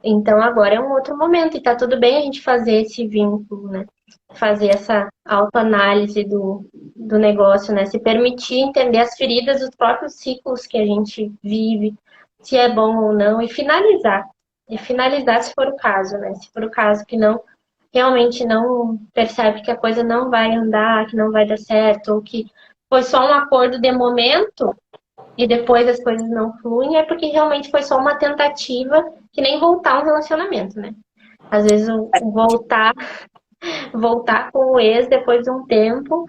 Então agora é um outro momento, e tá tudo bem a gente fazer esse vínculo, né? Fazer essa autoanálise do negócio, né? Se permitir entender as feridas dos próprios ciclos que a gente vive, se é bom ou não, e finalizar. E finalizar se for o caso, né? Se for o caso que não realmente não percebe que a coisa não vai andar, que não vai dar certo, ou que foi só um acordo de momento e depois as coisas não fluem, é porque realmente foi só uma tentativa que nem voltar um relacionamento, né? Às vezes voltar com o ex depois de um tempo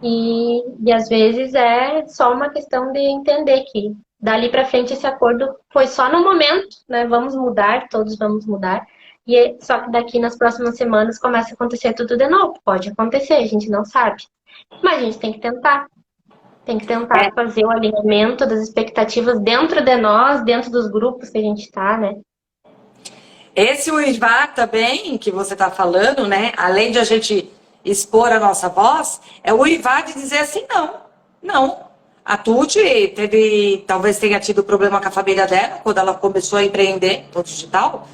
e às vezes é só uma questão de entender que dali para frente esse acordo foi só no momento, né? Vamos mudar, todos vamos mudar. Só que daqui nas próximas semanas começa a acontecer tudo de novo. Pode acontecer, a gente não sabe. Mas a gente tem que tentar. Tem que tentar fazer o alinhamento das expectativas dentro de nós, dentro dos grupos que a gente está, né? Esse uivar também, que você está falando, né? Além de a gente expor a nossa voz, é o uivar de dizer assim, não, não. A Tuti talvez tenha tido problema com a família dela, quando ela começou a empreender no digital.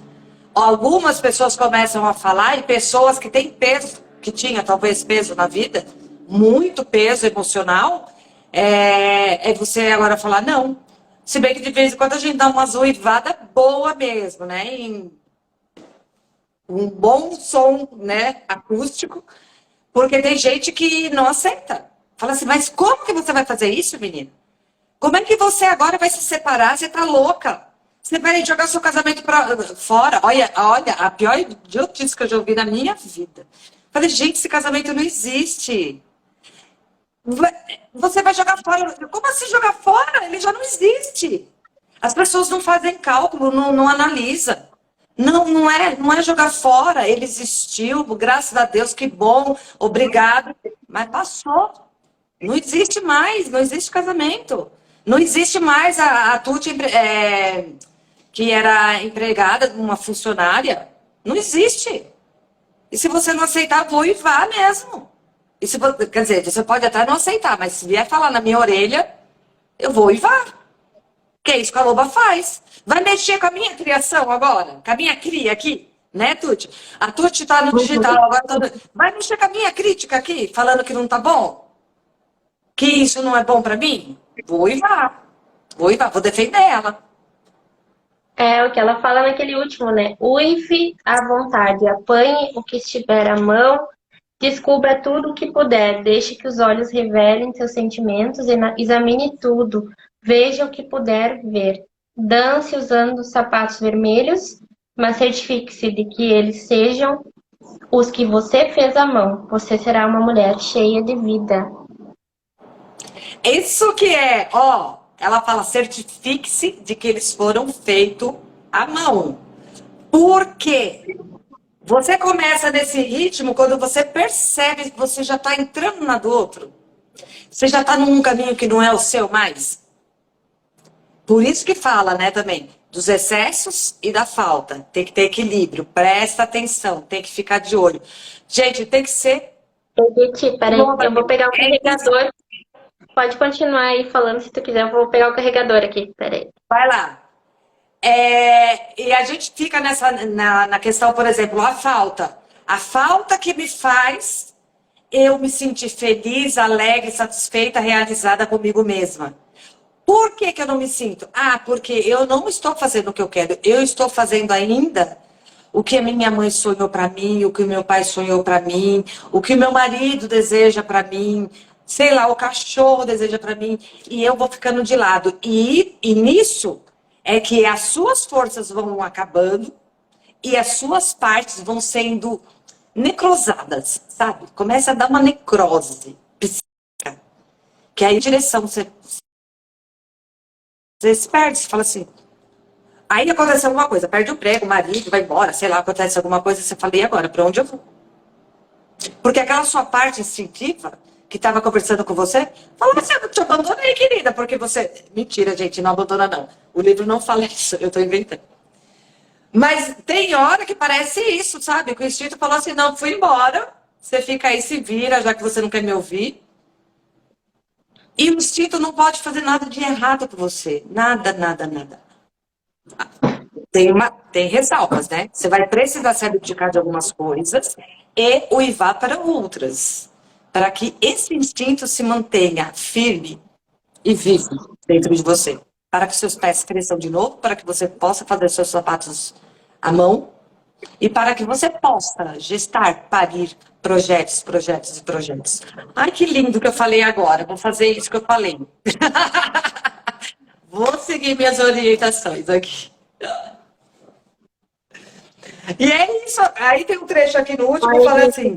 Algumas pessoas começam a falar, e pessoas que têm peso, que tinha talvez peso na vida, muito peso emocional, é você agora falar não. Se bem que de vez em quando a gente dá uma uivada boa mesmo, né? Um bom som, né, acústico, porque tem gente que não aceita. Fala assim, mas como que você vai fazer isso, menina? Como é que você agora vai se separar? Você tá louca? Você vai jogar seu casamento fora? Olha, a pior idiotice que eu já ouvi na minha vida. Falei, gente, esse casamento não existe. Você vai jogar fora. Como assim jogar fora? Ele já não existe. As pessoas não fazem cálculo, não analisam. Não é jogar fora, ele existiu, graças a Deus, que bom, obrigado, mas passou. Não existe mais, não existe casamento. Não existe mais a Tuti, que era empregada, uma funcionária. Não existe. E se você não aceitar, vou e vá mesmo. Quer dizer, você pode até não aceitar, mas se vier falar na minha orelha, eu vou e vá. Que é isso que a loba faz. Vai mexer com a minha criação agora? Com a minha cria aqui? Né, Tuti? A Tuti tá no digital agora. Vai mexer com a minha crítica aqui, falando que não tá bom? Que isso não é bom pra mim? Vou e vá. Vou defender ela. É o que ela fala naquele último, né? Uive à vontade, apanhe o que estiver à mão, descubra tudo o que puder, deixe que os olhos revelem seus sentimentos, examine tudo, veja o que puder ver. Dance usando sapatos vermelhos, mas certifique-se de que eles sejam os que você fez à mão. Você será uma mulher cheia de vida. Isso que é, ó, ela fala, certifique-se de que eles foram feitos à mão. Por quê? Você começa nesse ritmo quando você percebe que você já está entrando na do outro. Você já está num caminho que não é o seu mais. Por isso que fala, né, também, dos excessos e da falta. Tem que ter equilíbrio, presta atenção, tem que ficar de olho. Gente, tem que ser... Edith, peraí, eu vou pegar o carregador. Pode continuar aí falando se tu quiser, eu vou pegar o carregador aqui, peraí. Vai lá. E a gente fica na questão, por exemplo, a falta. A falta que me faz eu me sentir feliz, alegre, satisfeita, realizada comigo mesma. Por que que eu não me sinto? Ah, porque eu não estou fazendo o que eu quero. Eu estou fazendo ainda o que a minha mãe sonhou para mim, o que o meu pai sonhou para mim, o que o meu marido deseja para mim, sei lá, o cachorro deseja para mim, e eu vou ficando de lado. E nisso é que as suas forças vão acabando e as suas partes vão sendo necrosadas, sabe? Começa a dar uma necrose psíquica, que aí a direção você se perde, você fala assim. Aí acontece alguma coisa, perde o emprego, o marido vai embora, sei lá, acontece alguma coisa, você fala, e agora, para onde eu vou? Porque aquela sua parte instintiva, que estava conversando com você, fala assim, eu te abandonei, querida, porque você... Mentira, gente, não abandona não. O livro não fala isso, eu estou inventando. Mas tem hora que parece isso, sabe? Que o instinto falou assim, não, fui embora, você fica aí, se vira, já que você não quer me ouvir. E o instinto não pode fazer nada de errado com você. Nada, nada, nada. Tem ressalvas, né? Você vai precisar se abdicar de algumas coisas e uivar para outras. Para que esse instinto se mantenha firme e vivo dentro de você. Para que seus pés cresçam de novo, para que você possa fazer seus sapatos à mão e para que você possa gestar, parir projetos, projetos e projetos. Ai, que lindo que eu falei agora. Vou fazer isso que eu falei. Vou seguir minhas orientações aqui. E é isso. Aí tem um trecho aqui no último que fala assim.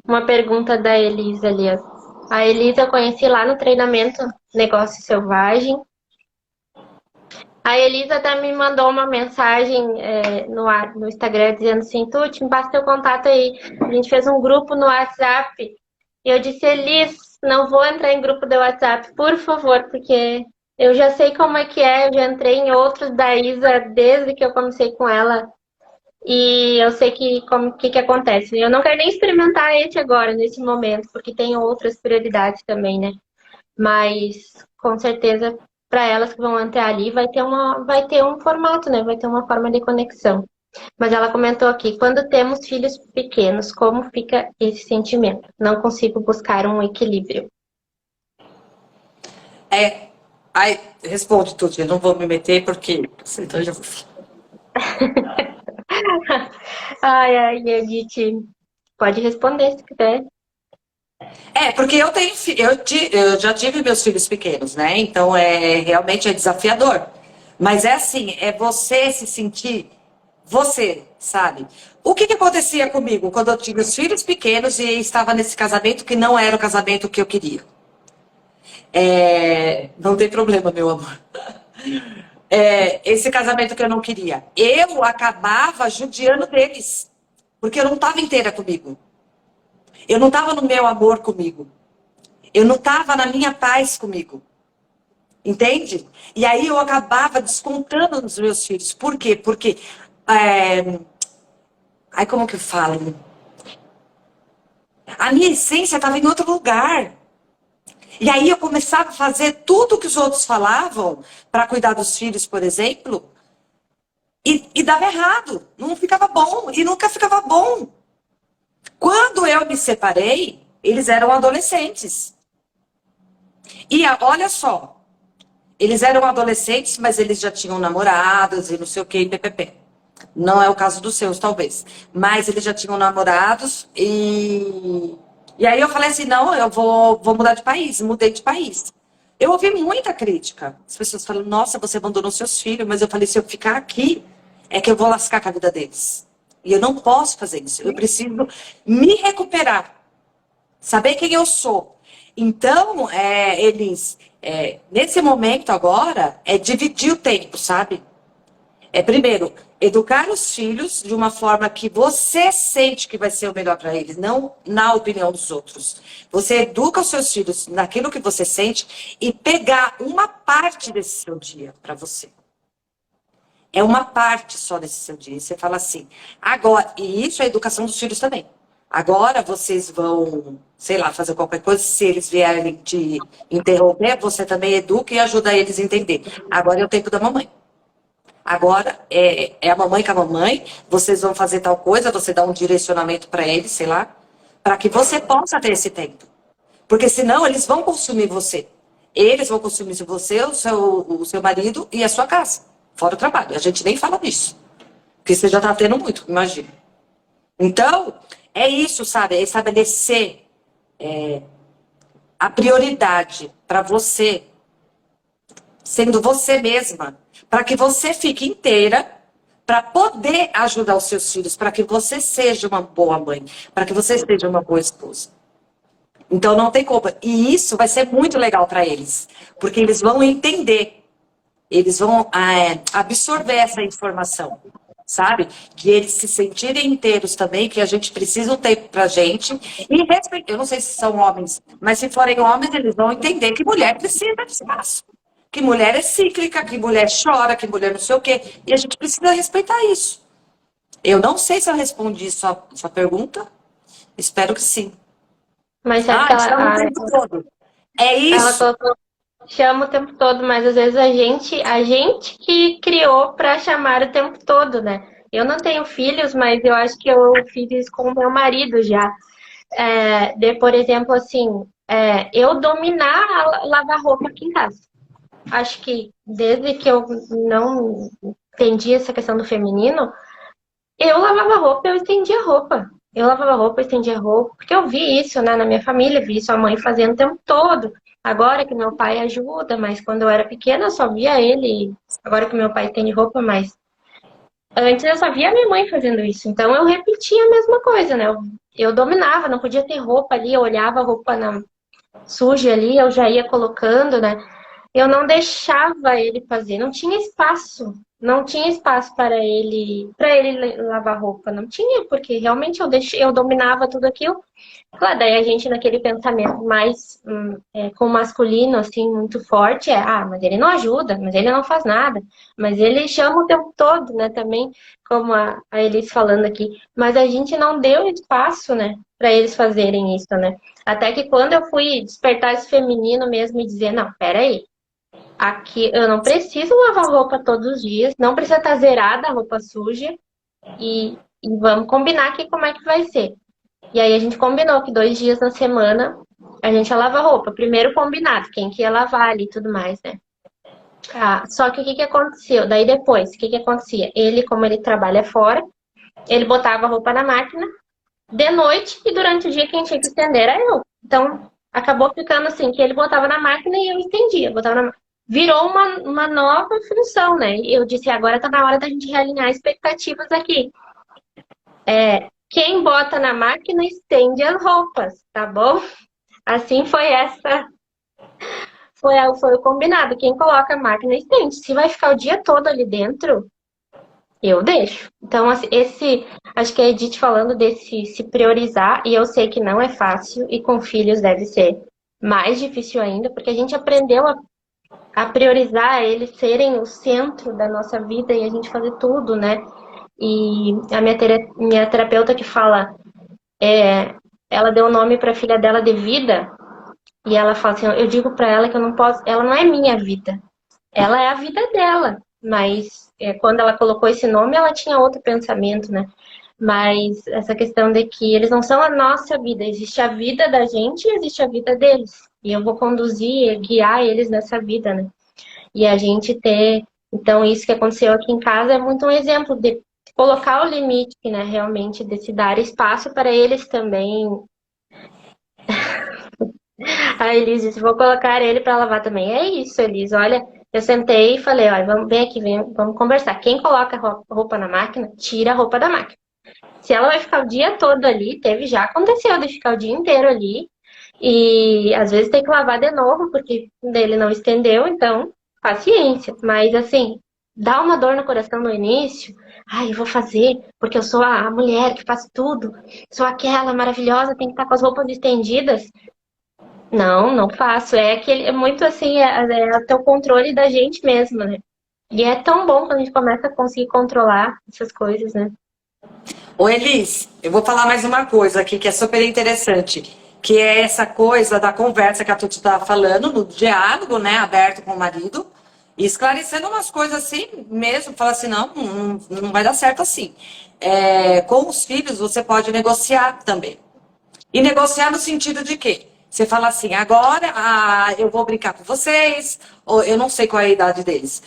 Uma pergunta da Elisa ali. A Elisa eu conheci lá no treinamento Negócio Selvagem. A Elisa até me mandou uma mensagem no Instagram dizendo assim, Tuti, me passa teu contato aí. A gente fez um grupo no WhatsApp. E eu disse, Elis, não vou entrar em grupo do WhatsApp, por favor, porque eu já sei como é que é. Eu já entrei em outros da Isa desde que eu comecei com ela. E eu sei que acontece. Eu não quero nem experimentar esse agora, nesse momento, porque tem outras prioridades também, né? Mas, com certeza, para elas que vão entrar ali, vai ter um formato, né? Vai ter uma forma de conexão. Mas ela comentou aqui, quando temos filhos pequenos, como fica esse sentimento? Não consigo buscar um equilíbrio. Aí responde tudo, eu não vou me meter porque então eu já vou... Ai, Edith, pode responder se quiser. Porque eu já tive meus filhos pequenos, né? Então realmente é desafiador. Mas é assim, é você se sentir você, sabe? O que acontecia comigo quando eu tive os filhos pequenos e estava nesse casamento que não era o casamento que eu queria? Não tem problema, meu amor. Esse casamento que eu não queria. Eu acabava judiando deles, porque eu não estava inteira comigo. Eu não estava no meu amor comigo. Eu não estava na minha paz comigo. Entende? E aí eu acabava descontando nos meus filhos. Por quê? Porque... Aí como que eu falo? A minha essência estava em outro lugar. E aí eu começava a fazer tudo que os outros falavam para cuidar dos filhos, por exemplo, e dava errado. Não ficava bom. E nunca ficava bom. Quando eu me separei, eles eram adolescentes. E olha só, eles eram adolescentes, mas eles já tinham namorados e não sei o que, ppp. Não é o caso dos seus, talvez. Mas eles já tinham namorados e aí eu falei assim, não, eu vou mudar de país. Mudei de país. Eu ouvi muita crítica. As pessoas falam, nossa, você abandonou seus filhos. Mas eu falei, se eu ficar aqui, é que eu vou lascar com a vida deles. E eu não posso fazer isso. Eu preciso me recuperar. Saber quem eu sou. Então, nesse momento agora, é dividir o tempo, sabe? Primeiro, educar os filhos de uma forma que você sente que vai ser o melhor para eles, não na opinião dos outros. Você educa os seus filhos naquilo que você sente e pegar uma parte desse seu dia para você. é uma parte só desse seu dia. E você fala assim, agora, e isso é a educação dos filhos também. Agora vocês vão, sei lá, fazer qualquer coisa, se eles vierem te interromper, você também educa e ajuda eles a entender. Agora é o tempo da mamãe. Agora é a mamãe com a mamãe, vocês vão fazer tal coisa, você dá um direcionamento para eles, sei lá, para que você possa ter esse tempo. Porque senão eles vão consumir você. Eles vão consumir você, o seu marido e a sua casa. Fora o trabalho. A gente nem fala disso. Porque você já está tendo muito, imagina. Então, é isso, sabe? É estabelecer a prioridade para você, sendo você mesma, para que você fique inteira, para poder ajudar os seus filhos, para que você seja uma boa mãe, para que você seja uma boa esposa. Então não tem culpa. E isso vai ser muito legal para eles, porque eles vão entender, eles vão absorver essa informação, sabe? Que eles se sentirem inteiros também, que a gente precisa ter pra gente. E respeitar, eu não sei se são homens, mas se forem homens, eles vão entender que mulher precisa de espaço. Que mulher é cíclica, que mulher chora, que mulher não sei o quê. E a gente precisa respeitar isso. Eu não sei se eu respondi sua pergunta. Espero que sim. Mas sabe que Chama o tempo todo. É ela isso. colocou, chama o tempo todo, mas às vezes a gente que criou para chamar o tempo todo, né? Eu não tenho filhos, mas eu acho que eu fiz isso com o meu marido já. Por exemplo, assim, eu dominar a lavar roupa aqui em casa. Acho que desde que eu não entendi essa questão do feminino, eu lavava roupa, eu estendia roupa. Eu lavava roupa, eu estendia roupa, porque eu vi isso, né, na minha família, vi isso a mãe fazendo o tempo todo. Agora que meu pai ajuda, mas quando eu era pequena eu só via ele. Agora que meu pai estende roupa, mas antes eu só via minha mãe fazendo isso. Então eu repetia a mesma coisa, né? Eu dominava, não podia ter roupa ali, eu olhava a roupa suja ali, eu já ia colocando, né? Eu não deixava ele fazer, não tinha espaço. Não tinha espaço para ele lavar roupa, não tinha, porque realmente eu dominava tudo aquilo. Claro, daí a gente naquele pensamento mais com o masculino, assim, muito forte, mas ele não ajuda, mas ele não faz nada, mas ele chama o tempo todo, né, também, como a Elis falando aqui, mas a gente não deu espaço, né, para eles fazerem isso, né, até que quando eu fui despertar esse feminino mesmo e dizer, não, peraí, aqui eu não preciso lavar roupa todos os dias, não precisa estar zerada a roupa suja, e vamos combinar aqui como é que vai ser. E aí a gente combinou que 2 dias na semana a gente ia lavar roupa. Primeiro combinado, quem que ia lavar ali e tudo mais, né? Só que o que que aconteceu? Daí depois, o que que acontecia? Ele, como ele trabalha fora, ele botava a roupa na máquina de noite e durante o dia quem tinha que estender era eu. Então, acabou ficando assim, que ele botava na máquina e eu estendia. Virou uma nova função, né? E eu disse, agora tá na hora da gente realinhar expectativas aqui. Quem bota na máquina estende as roupas, tá bom? Assim foi o combinado. Quem coloca a máquina estende. Se vai ficar o dia todo ali dentro, eu deixo. Então, assim, acho que é a Edith falando desse se priorizar, e eu sei que não é fácil, e com filhos deve ser mais difícil ainda, porque a gente aprendeu a priorizar eles serem o centro da nossa vida e a gente fazer tudo, né? E a minha terapeuta que fala, ela deu o nome para a filha dela de vida, e ela fala assim, eu digo para ela que eu não posso, ela não é minha vida, ela é a vida dela, mas quando ela colocou esse nome, ela tinha outro pensamento, né? Mas essa questão de que eles não são a nossa vida, existe a vida da gente e existe a vida deles. E eu vou conduzir, guiar eles nessa vida, né? E a gente ter... Então, isso que aconteceu aqui em casa é muito um exemplo de colocar o limite, né? Realmente, de se dar espaço para eles também. A Elis disse, vou colocar ele para lavar também. É isso, Elis. Olha, eu sentei e falei, olha, vem aqui, vamos conversar. Quem coloca roupa na máquina, tira a roupa da máquina. Se ela vai ficar o dia todo ali, já aconteceu de ficar o dia inteiro ali. E às vezes tem que lavar de novo, porque dele não estendeu, então, paciência. Mas assim, dá uma dor no coração no início. Ai, eu vou fazer, porque eu sou a mulher que faz tudo. Sou aquela maravilhosa, tem que estar com as roupas estendidas. Não, não faço. É muito assim, é até o controle da gente mesma, né? E é tão bom quando a gente começa a conseguir controlar essas coisas, né? Ô Elis, eu vou falar mais uma coisa aqui que é super interessante, que é essa coisa da conversa que a Tuti estava falando, no diálogo, né, aberto com o marido, e esclarecendo umas coisas assim mesmo, falar assim, não vai dar certo assim. Com os filhos você pode negociar também. E negociar no sentido de quê? Você fala assim, agora eu vou brincar com vocês, ou eu não sei qual é a idade deles,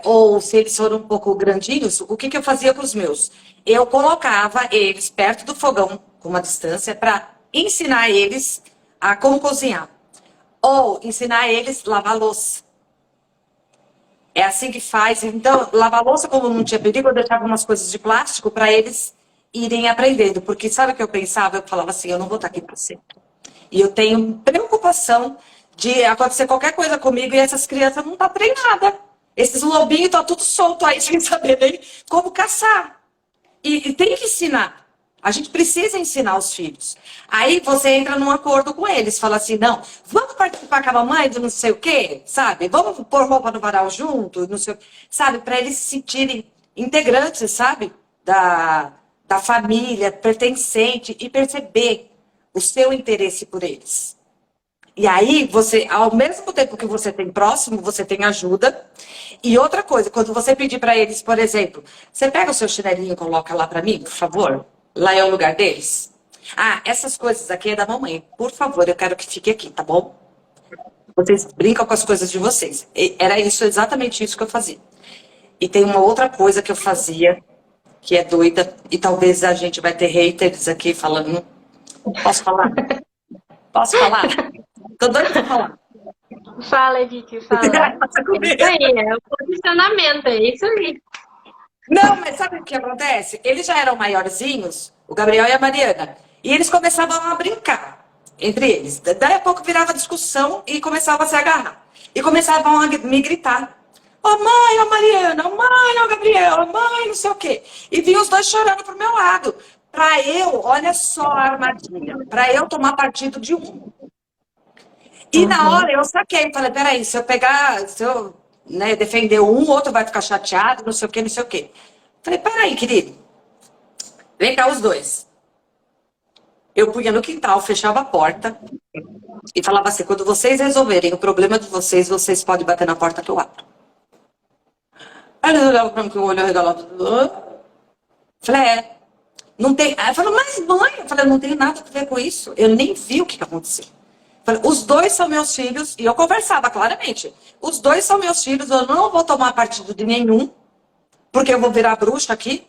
ou se eles foram um pouco grandinhos, o que eu fazia com os meus? Eu colocava eles perto do fogão, com uma distância, para ensinar eles a como cozinhar. Ou ensinar eles a lavar louça. É assim que faz. Então, lavar louça, como não tinha perigo, eu deixava umas coisas de plástico para eles irem aprendendo. Porque sabe o que eu pensava? Eu falava assim, eu não vou estar aqui para sempre. E eu tenho preocupação de acontecer qualquer coisa comigo e essas crianças não estão treinadas. Esses lobinhos estão tudo solto aí, sem saber nem como caçar. E tem que ensinar. A gente precisa ensinar os filhos. Aí você entra num acordo com eles, fala assim, não, vamos participar com a mamãe do não sei o quê, sabe? Vamos pôr roupa no varal junto, não sei o quê, sabe? Para eles se sentirem integrantes, sabe? Da família, pertencente e perceber o seu interesse por eles. E aí, você, ao mesmo tempo que você tem próximo, você tem ajuda. E outra coisa, quando você pedir para eles, por exemplo, você pega o seu chinelinho e coloca lá para mim, por favor? Lá é o lugar deles. Ah, essas coisas aqui é da mamãe. Por favor, eu quero que fique aqui, tá bom? Vocês brincam com as coisas de vocês. Era isso, exatamente isso que eu fazia. E tem uma outra coisa que eu fazia, que é doida, e talvez a gente vai ter haters aqui falando. Posso falar? Posso falar? Tô doida pra falar. Fala, Edith, fala. É isso aí, é o posicionamento, é isso aí. Não, mas sabe o que acontece? Eles já eram maiorzinhos, o Gabriel e a Mariana, e eles começavam a brincar entre eles. Daí a pouco virava discussão e começavam a se agarrar. E começavam a me gritar. Ô mãe, ô Mariana, ô mãe, ô Gabriel, ô mãe, não sei o quê. E vinham os dois chorando pro meu lado. Pra eu, olha só a armadilha, pra eu tomar partido de um. E na hora eu saquei, falei, peraí, se eu pegar, se eu né, defender um, o outro vai ficar chateado, não sei o quê, não sei o quê. Falei, peraí, querido, vem cá os dois. Eu punha no quintal, fechava a porta e falava assim, quando vocês resolverem o problema de vocês, vocês podem bater na porta que eu abro. Aí eles olhavam pra mim com o olho arregalado. Falei, não tem... Aí eu falei, mas mãe, eu falei, não tem nada a ver com isso. Eu nem vi o que aconteceu. Os dois são meus filhos, e eu conversava claramente. Os dois são meus filhos, eu não vou tomar partido de nenhum, porque eu vou virar bruxa aqui,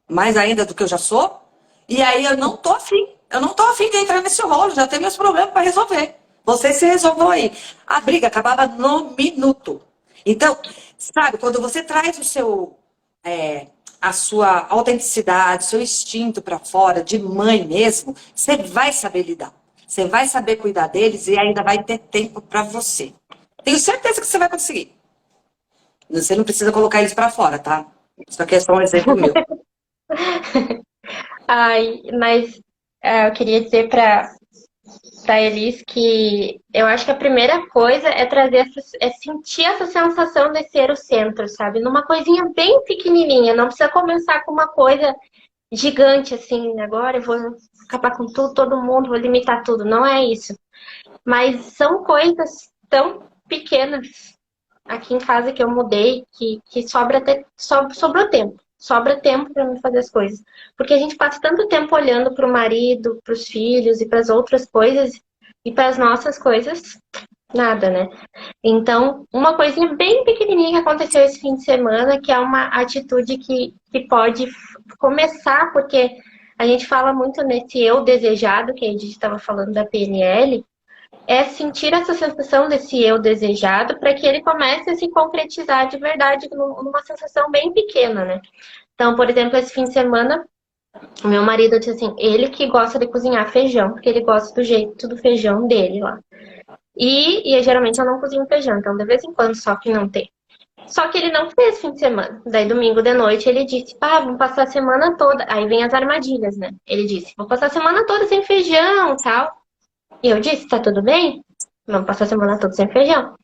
mais ainda do que eu já sou. E aí eu não tô afim. Eu não tô afim de entrar nesse rolo, já tenho meus problemas para resolver. Vocês se resolvam aí. A briga acabava no minuto. Então, sabe, quando você traz o seu, a sua autenticidade, seu instinto para fora, de mãe mesmo, você vai saber lidar. Você vai saber cuidar deles e ainda vai ter tempo para você. Tenho certeza que você vai conseguir. Você não precisa colocar eles para fora, tá? Isso aqui é só um exemplo meu. Ai, mas eu queria dizer para Elis que eu acho que a primeira coisa é sentir essa sensação de ser o centro, sabe? Numa coisinha bem pequenininha, não precisa começar com uma coisa gigante assim, agora eu vou acabar com tudo, todo mundo, vou limitar tudo, não é isso. Mas são coisas tão pequenas aqui em casa que eu mudei que sobrou tempo. Sobra tempo para mim fazer as coisas. Porque a gente passa tanto tempo olhando para o marido, para os filhos e para as outras coisas, e para as nossas coisas, nada, né? Então, uma coisinha bem pequenininha que aconteceu esse fim de semana, que é uma atitude que pode começar, porque a gente fala muito nesse eu desejado, que a gente estava falando da PNL, é sentir essa sensação desse eu desejado para que ele comece a se concretizar de verdade numa sensação bem pequena, né? Então, por exemplo, esse fim de semana, o meu marido disse assim, ele que gosta de cozinhar feijão, porque ele gosta do jeito do feijão dele lá. E geralmente eu não cozinho feijão, então de vez em quando só que não tem. Só que ele não fez fim de semana. Daí domingo de noite ele disse, pá, vamos passar a semana toda. Aí vem as armadilhas, né? Ele disse, vou passar a semana toda sem feijão e tal. E eu disse, tá tudo bem? Vamos passar a semana toda sem feijão.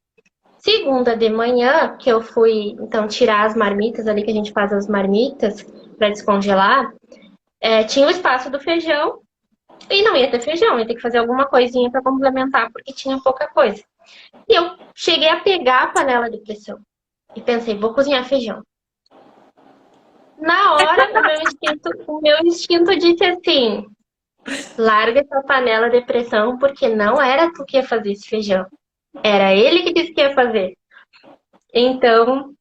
Segunda de manhã, que eu fui, então, tirar as marmitas ali, que a gente faz as marmitas para descongelar, tinha o espaço do feijão e não ia ter feijão, ia ter que fazer alguma coisinha para complementar, porque tinha pouca coisa. E eu cheguei a pegar a panela de pressão e pensei, vou cozinhar feijão. Na hora, o meu instinto disse assim, larga essa panela de pressão, porque não era tu que ia fazer esse feijão. Era ele que disse que ia fazer. Então,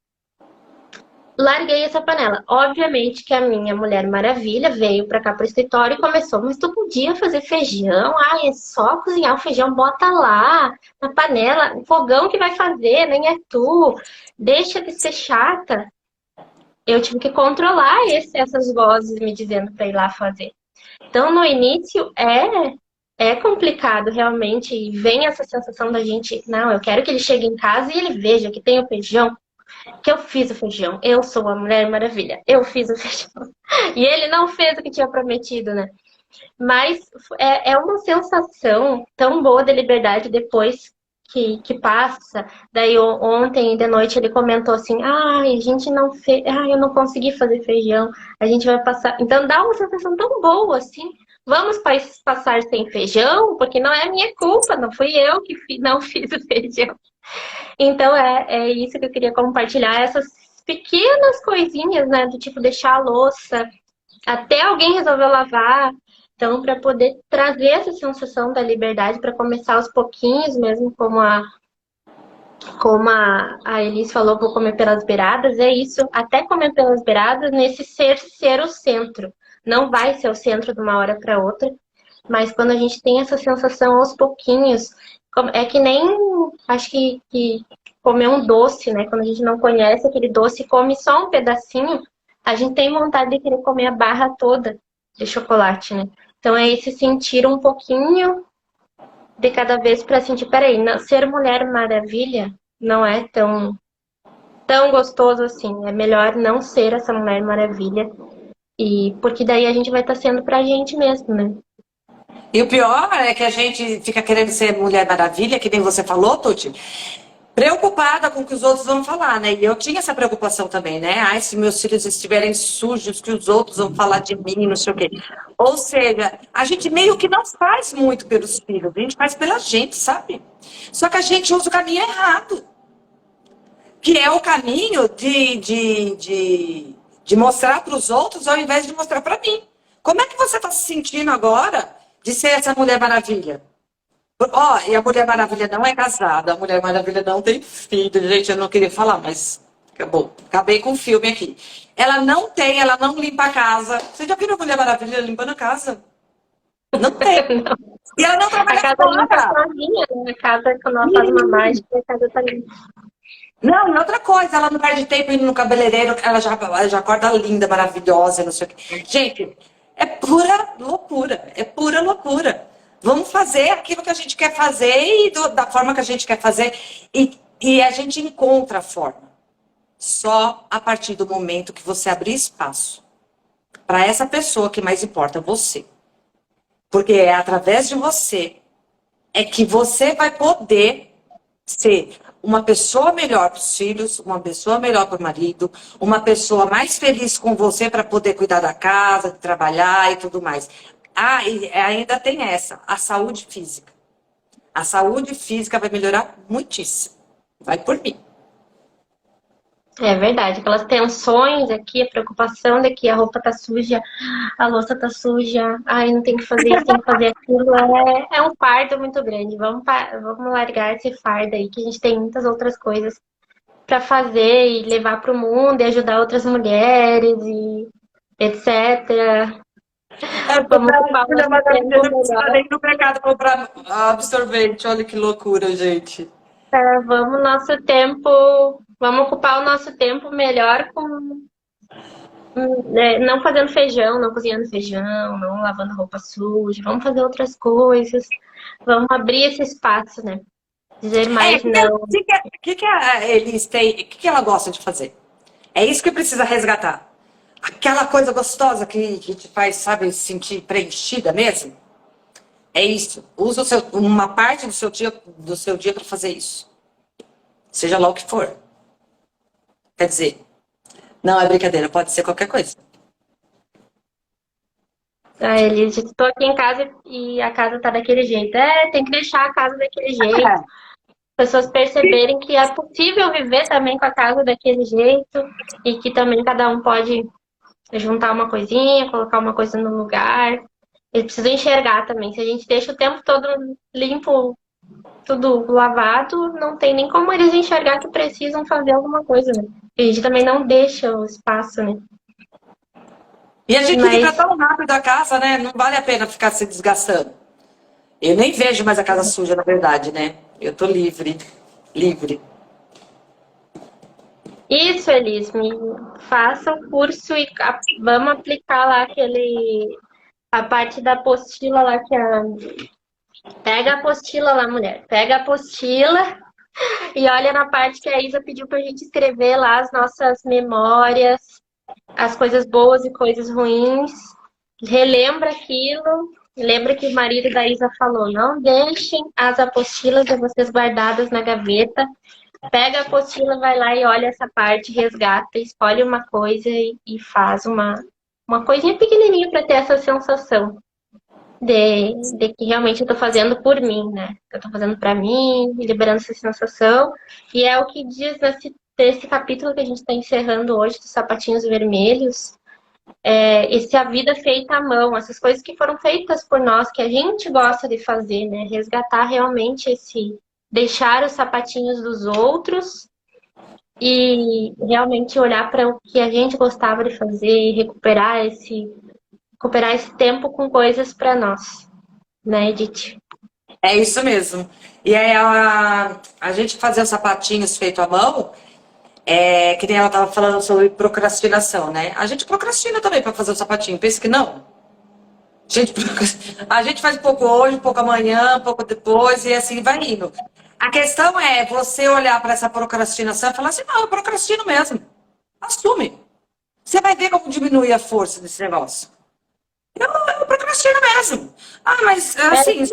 larguei essa panela. Obviamente que a minha Mulher Maravilha veio pra cá pro escritório e começou, mas tu podia fazer feijão? Ah, é só cozinhar o feijão, bota lá na panela, o fogão que vai fazer, nem é tu. Deixa de ser chata. Eu tive que controlar essas vozes me dizendo pra ir lá fazer. Então, no início, é complicado, realmente, e vem essa sensação da gente, não, eu quero que ele chegue em casa e ele veja que tem o feijão, que eu fiz o feijão, eu sou a Mulher Maravilha, eu fiz o feijão. E ele não fez o que tinha prometido, né? Mas é uma sensação tão boa de liberdade depois que passa. Daí ontem de noite ele comentou assim, ai, a gente não fez, ai, eu não consegui fazer feijão, a gente vai passar. Então dá uma sensação tão boa assim. Vamos passar sem feijão, porque não é minha culpa, não fui eu que não fiz o feijão. Então é isso que eu queria compartilhar, essas pequenas coisinhas, né? Do tipo deixar a louça, até alguém resolveu lavar. Então, para poder trazer essa sensação da liberdade, para começar aos pouquinhos, mesmo como a Elis falou, vou comer pelas beiradas, é isso, até comer pelas beiradas, nesse ser o centro. Não vai ser o centro de uma hora para outra, mas quando a gente tem essa sensação aos pouquinhos, é que nem, acho que comer um doce, né? Quando a gente não conhece aquele doce e come só um pedacinho, a gente tem vontade de querer comer a barra toda de chocolate, né? Então é esse sentir um pouquinho de cada vez para sentir, peraí, ser Mulher Maravilha não é tão gostoso assim. É melhor não ser essa Mulher Maravilha. E porque daí a gente vai estar sendo pra gente mesmo, né? E o pior é que a gente fica querendo ser Mulher Maravilha, que nem você falou, Tuti, preocupada com o que os outros vão falar, né? E eu tinha essa preocupação também, né? Ai, se meus filhos estiverem sujos, que os outros vão falar de mim, não sei o quê. Ou seja, a gente meio que não faz muito pelos filhos, a gente faz pela gente, sabe? Só que a gente usa o caminho errado. Que é o caminho de mostrar para os outros ao invés de mostrar para mim. Como é que você está se sentindo agora de ser essa Mulher Maravilha? Ó, e a Mulher Maravilha não é casada, a Mulher Maravilha não tem filho. Gente, eu não queria falar, mas acabou. Acabei com o filme aqui. Ela não tem, ela não limpa a casa. Você já viu a Mulher Maravilha limpando a casa? Não tem. E ela não trabalha A casa limpa sozinha, né? A casa, quando ela faz uma mágica, a casa tá limpa. Não, e outra coisa, ela não perde tempo indo no cabeleireiro, ela já acorda linda, maravilhosa, não sei o quê. Gente, é pura loucura, é pura loucura. Vamos fazer aquilo que a gente quer fazer e da forma que a gente quer fazer. E a gente encontra a forma. Só a partir do momento que você abrir espaço para essa pessoa que mais importa, você. Porque é através de você é que você vai poder ser uma pessoa melhor para os filhos, uma pessoa melhor para o marido, uma pessoa mais feliz com você para poder cuidar da casa, trabalhar e tudo mais. Ah, e ainda tem a saúde física. A saúde física vai melhorar muitíssimo. Vai por mim. É verdade, aquelas tensões aqui, a preocupação de que a roupa tá suja, a louça tá suja, ai, não tem que fazer isso, tem que fazer aquilo, é um fardo muito grande. Vamos largar esse fardo aí, que a gente tem muitas outras coisas para fazer e levar para o mundo e ajudar outras mulheres e etc. Vamos ocupar o nosso tempo Não precisa melhor. nem ir no mercado comprar absorvente. Olha que loucura, gente. Vamos ocupar o nosso tempo melhor com não fazendo feijão, não cozinhando feijão, não lavando roupa suja, vamos fazer outras coisas, vamos abrir esse espaço, né? Dizer mais não. O que a Elis tem, o que ela gosta de fazer? É isso que precisa resgatar. Aquela coisa gostosa que te faz, sabe, se sentir preenchida mesmo. É isso. Usa uma parte do seu dia para fazer isso. seja lá o que for. Quer dizer, não é brincadeira, pode ser qualquer coisa. Aí ele disse, estou aqui em casa e a casa tá daquele jeito. É, tem que deixar a casa daquele jeito. Pessoas perceberem que é possível viver também com a casa daquele jeito e que também cada um pode juntar uma coisinha, colocar uma coisa no lugar. Eles precisam enxergar também. Se a gente deixa o tempo todo limpo, tudo lavado, não tem nem como eles enxergar que precisam fazer alguma coisa, né? A gente também não deixa o espaço, né? E a gente limpa Mas tão rápido a casa, né? Não vale a pena ficar se desgastando. Eu nem vejo mais a casa suja, na verdade, né? Eu tô livre. Livre. isso, Elis, me faça o curso e vamos aplicar lá a parte da apostila lá que a. Pega a apostila lá, mulher. Pega a apostila e olha na parte que a Isa pediu pra gente escrever lá as nossas memórias, as coisas boas e coisas ruins. Relembra aquilo. Lembra que o marido da Isa falou: não deixem as apostilas de vocês guardadas na gaveta. Pega a apostila, vai lá e olha essa parte, resgata, escolhe uma coisa e faz uma coisinha pequenininha para ter essa sensação de que realmente eu tô fazendo por mim, né? Eu tô fazendo para mim, liberando essa sensação. E é o que diz desse capítulo que a gente está encerrando hoje, dos sapatinhos vermelhos. Esse a vida feita à mão, essas coisas que foram feitas por nós, que a gente gosta de fazer, né? Resgatar realmente deixar os sapatinhos dos outros e realmente olhar para o que a gente gostava de fazer e recuperar esse tempo com coisas para nós, né, Edith? É isso mesmo. E aí a gente fazer os sapatinhos feitos à mão, que nem ela estava falando sobre procrastinação, né? A gente procrastina também para fazer o sapatinho. Pensa que não? A gente faz um pouco hoje, um pouco amanhã, um pouco depois e assim vai indo. A questão é você olhar para essa procrastinação e falar assim, não, eu procrastino mesmo. Assume. Você vai ver como diminui a força desse negócio. Eu procrastino mesmo. Ah, mas É, assim,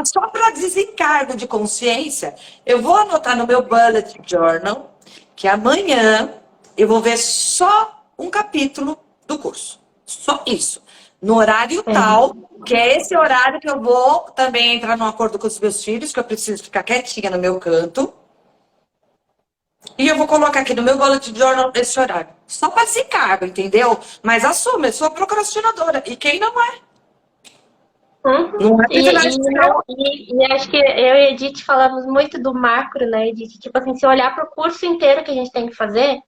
só para desencargo de consciência, eu vou anotar no meu bullet journal que amanhã eu vou ver só um capítulo do curso. Só isso. No horário tal, que é esse horário que eu vou também entrar num acordo com os meus filhos, que eu preciso ficar quietinha no meu canto. E eu vou colocar aqui no meu bullet journal esse horário. Só para desencargo, entendeu? Mas assume, eu sou procrastinadora. E quem não é? uhum. Não é privilégio seu. E acho que eu e a Edith falamos muito do macro, né, Edith? Tipo assim, se olhar para o curso inteiro que a gente tem que fazer,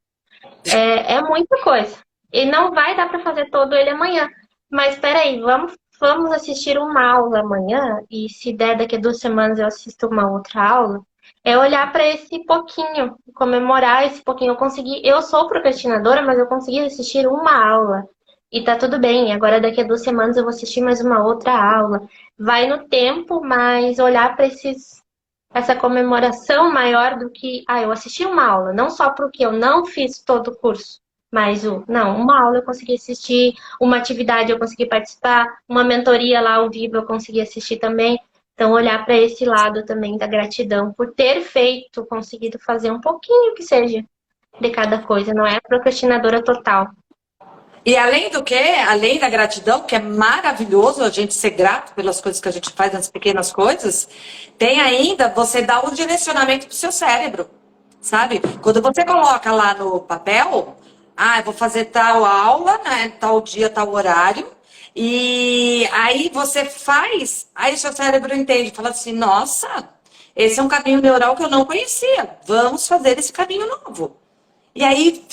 é muita coisa. E não vai dar para fazer todo ele amanhã. Mas peraí, vamos assistir uma aula amanhã, e se der daqui a 2 semanas eu assisto uma outra aula. É olhar para esse pouquinho, comemorar esse pouquinho. Eu sou procrastinadora, mas eu consegui assistir uma aula. E tá tudo bem. Agora daqui a 2 semanas eu vou assistir mais uma outra aula. Vai no tempo, mas olhar para essa comemoração maior do que, eu assisti uma aula, não só porque eu não fiz todo o curso, mas não, uma aula eu consegui assistir, uma atividade eu consegui participar, uma mentoria lá ao vivo eu consegui assistir também. Então, olhar para esse lado também da gratidão por ter feito, conseguido fazer um pouquinho que seja de cada coisa, não é procrastinadora total. E além do que, além da gratidão, que é maravilhoso a gente ser grato pelas coisas que a gente faz, nas pequenas coisas, tem ainda você dar um direcionamento para o seu cérebro, sabe? Quando você coloca lá no papel, eu vou fazer tal aula, né, tal dia, tal horário, e aí você faz, aí seu cérebro entende, fala assim, nossa, esse é um caminho neural que eu não conhecia, vamos fazer esse caminho novo. E aí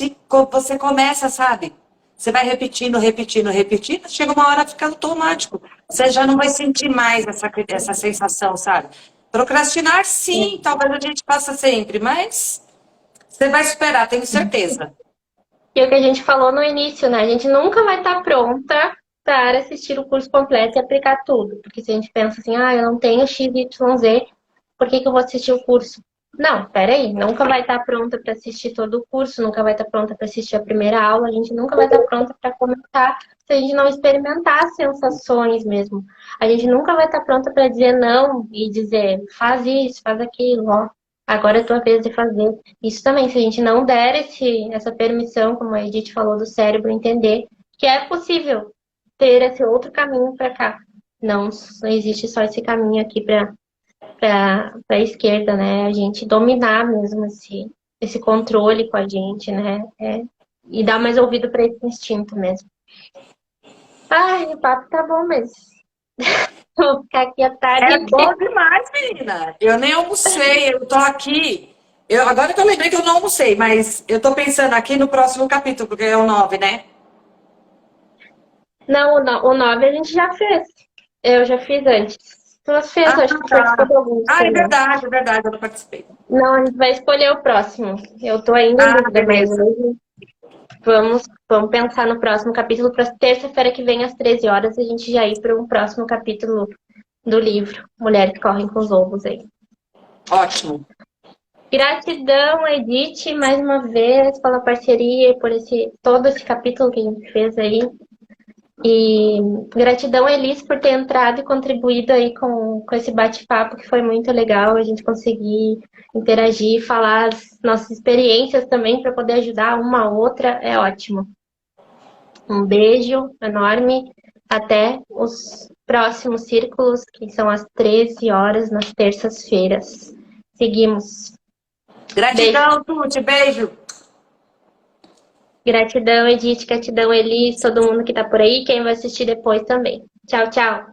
você começa, sabe? Você vai repetindo, repetindo, repetindo, chega uma hora fica automático. Você já não vai sentir mais essa sensação, sabe? Procrastinar, sim, talvez a gente faça sempre, mas você vai superar, tenho certeza. E o que a gente falou no início, né? A gente nunca vai estar pronta para assistir o curso completo e aplicar tudo. Porque se a gente pensa assim, eu não tenho XYZ, por que eu vou assistir o curso? Não, peraí, nunca vai estar pronta para assistir todo o curso, nunca vai estar pronta para assistir a primeira aula, a gente nunca vai estar pronta para comentar se a gente não experimentar as sensações mesmo. A gente nunca vai estar pronta para dizer não e dizer faz isso, faz aquilo, ó. agora é a tua vez de fazer. Isso também, se a gente não der essa permissão, como a Edith falou, do cérebro entender que é possível ter esse outro caminho para cá. Não existe só esse caminho aqui para a esquerda, né? A gente dominar mesmo esse controle com a gente, né? E dar mais ouvido para esse instinto mesmo. Ai, o papo tá bom, mas vou ficar aqui à tarde. É bom demais, menina. Eu nem almocei, eu tô aqui. Agora que eu lembrei que eu não almocei, mas eu tô pensando aqui no próximo capítulo, porque é o 9, né? Não, o 9 a gente já fez. Eu já fiz antes. Tu fez, Ah, acho que participou tá. de alguns Ah, também. é verdade, eu não participei. Não, a gente vai escolher o próximo. Eu tô ainda em Ah, dúvida, mas beleza. hoje vamos pensar no próximo capítulo. Para terça-feira que vem, às 13 horas, a gente já ir para um próximo capítulo do livro Mulheres Correm com os Lobos aí. Ótimo. Gratidão, Edith, mais uma vez, pela parceria e por todo esse capítulo que a gente fez aí. E gratidão, Elis, por ter entrado e contribuído aí com esse bate-papo, que foi muito legal a gente conseguir interagir, falar as nossas experiências também para poder ajudar uma a outra, é ótimo. Um beijo enorme, até os próximos círculos, que são às 13 horas nas terças-feiras. Seguimos. Beijo. Gratidão, Tuti. Beijo. Gratidão, Edith, gratidão, Elis, todo mundo que tá por aí, quem vai assistir depois também. Tchau, tchau.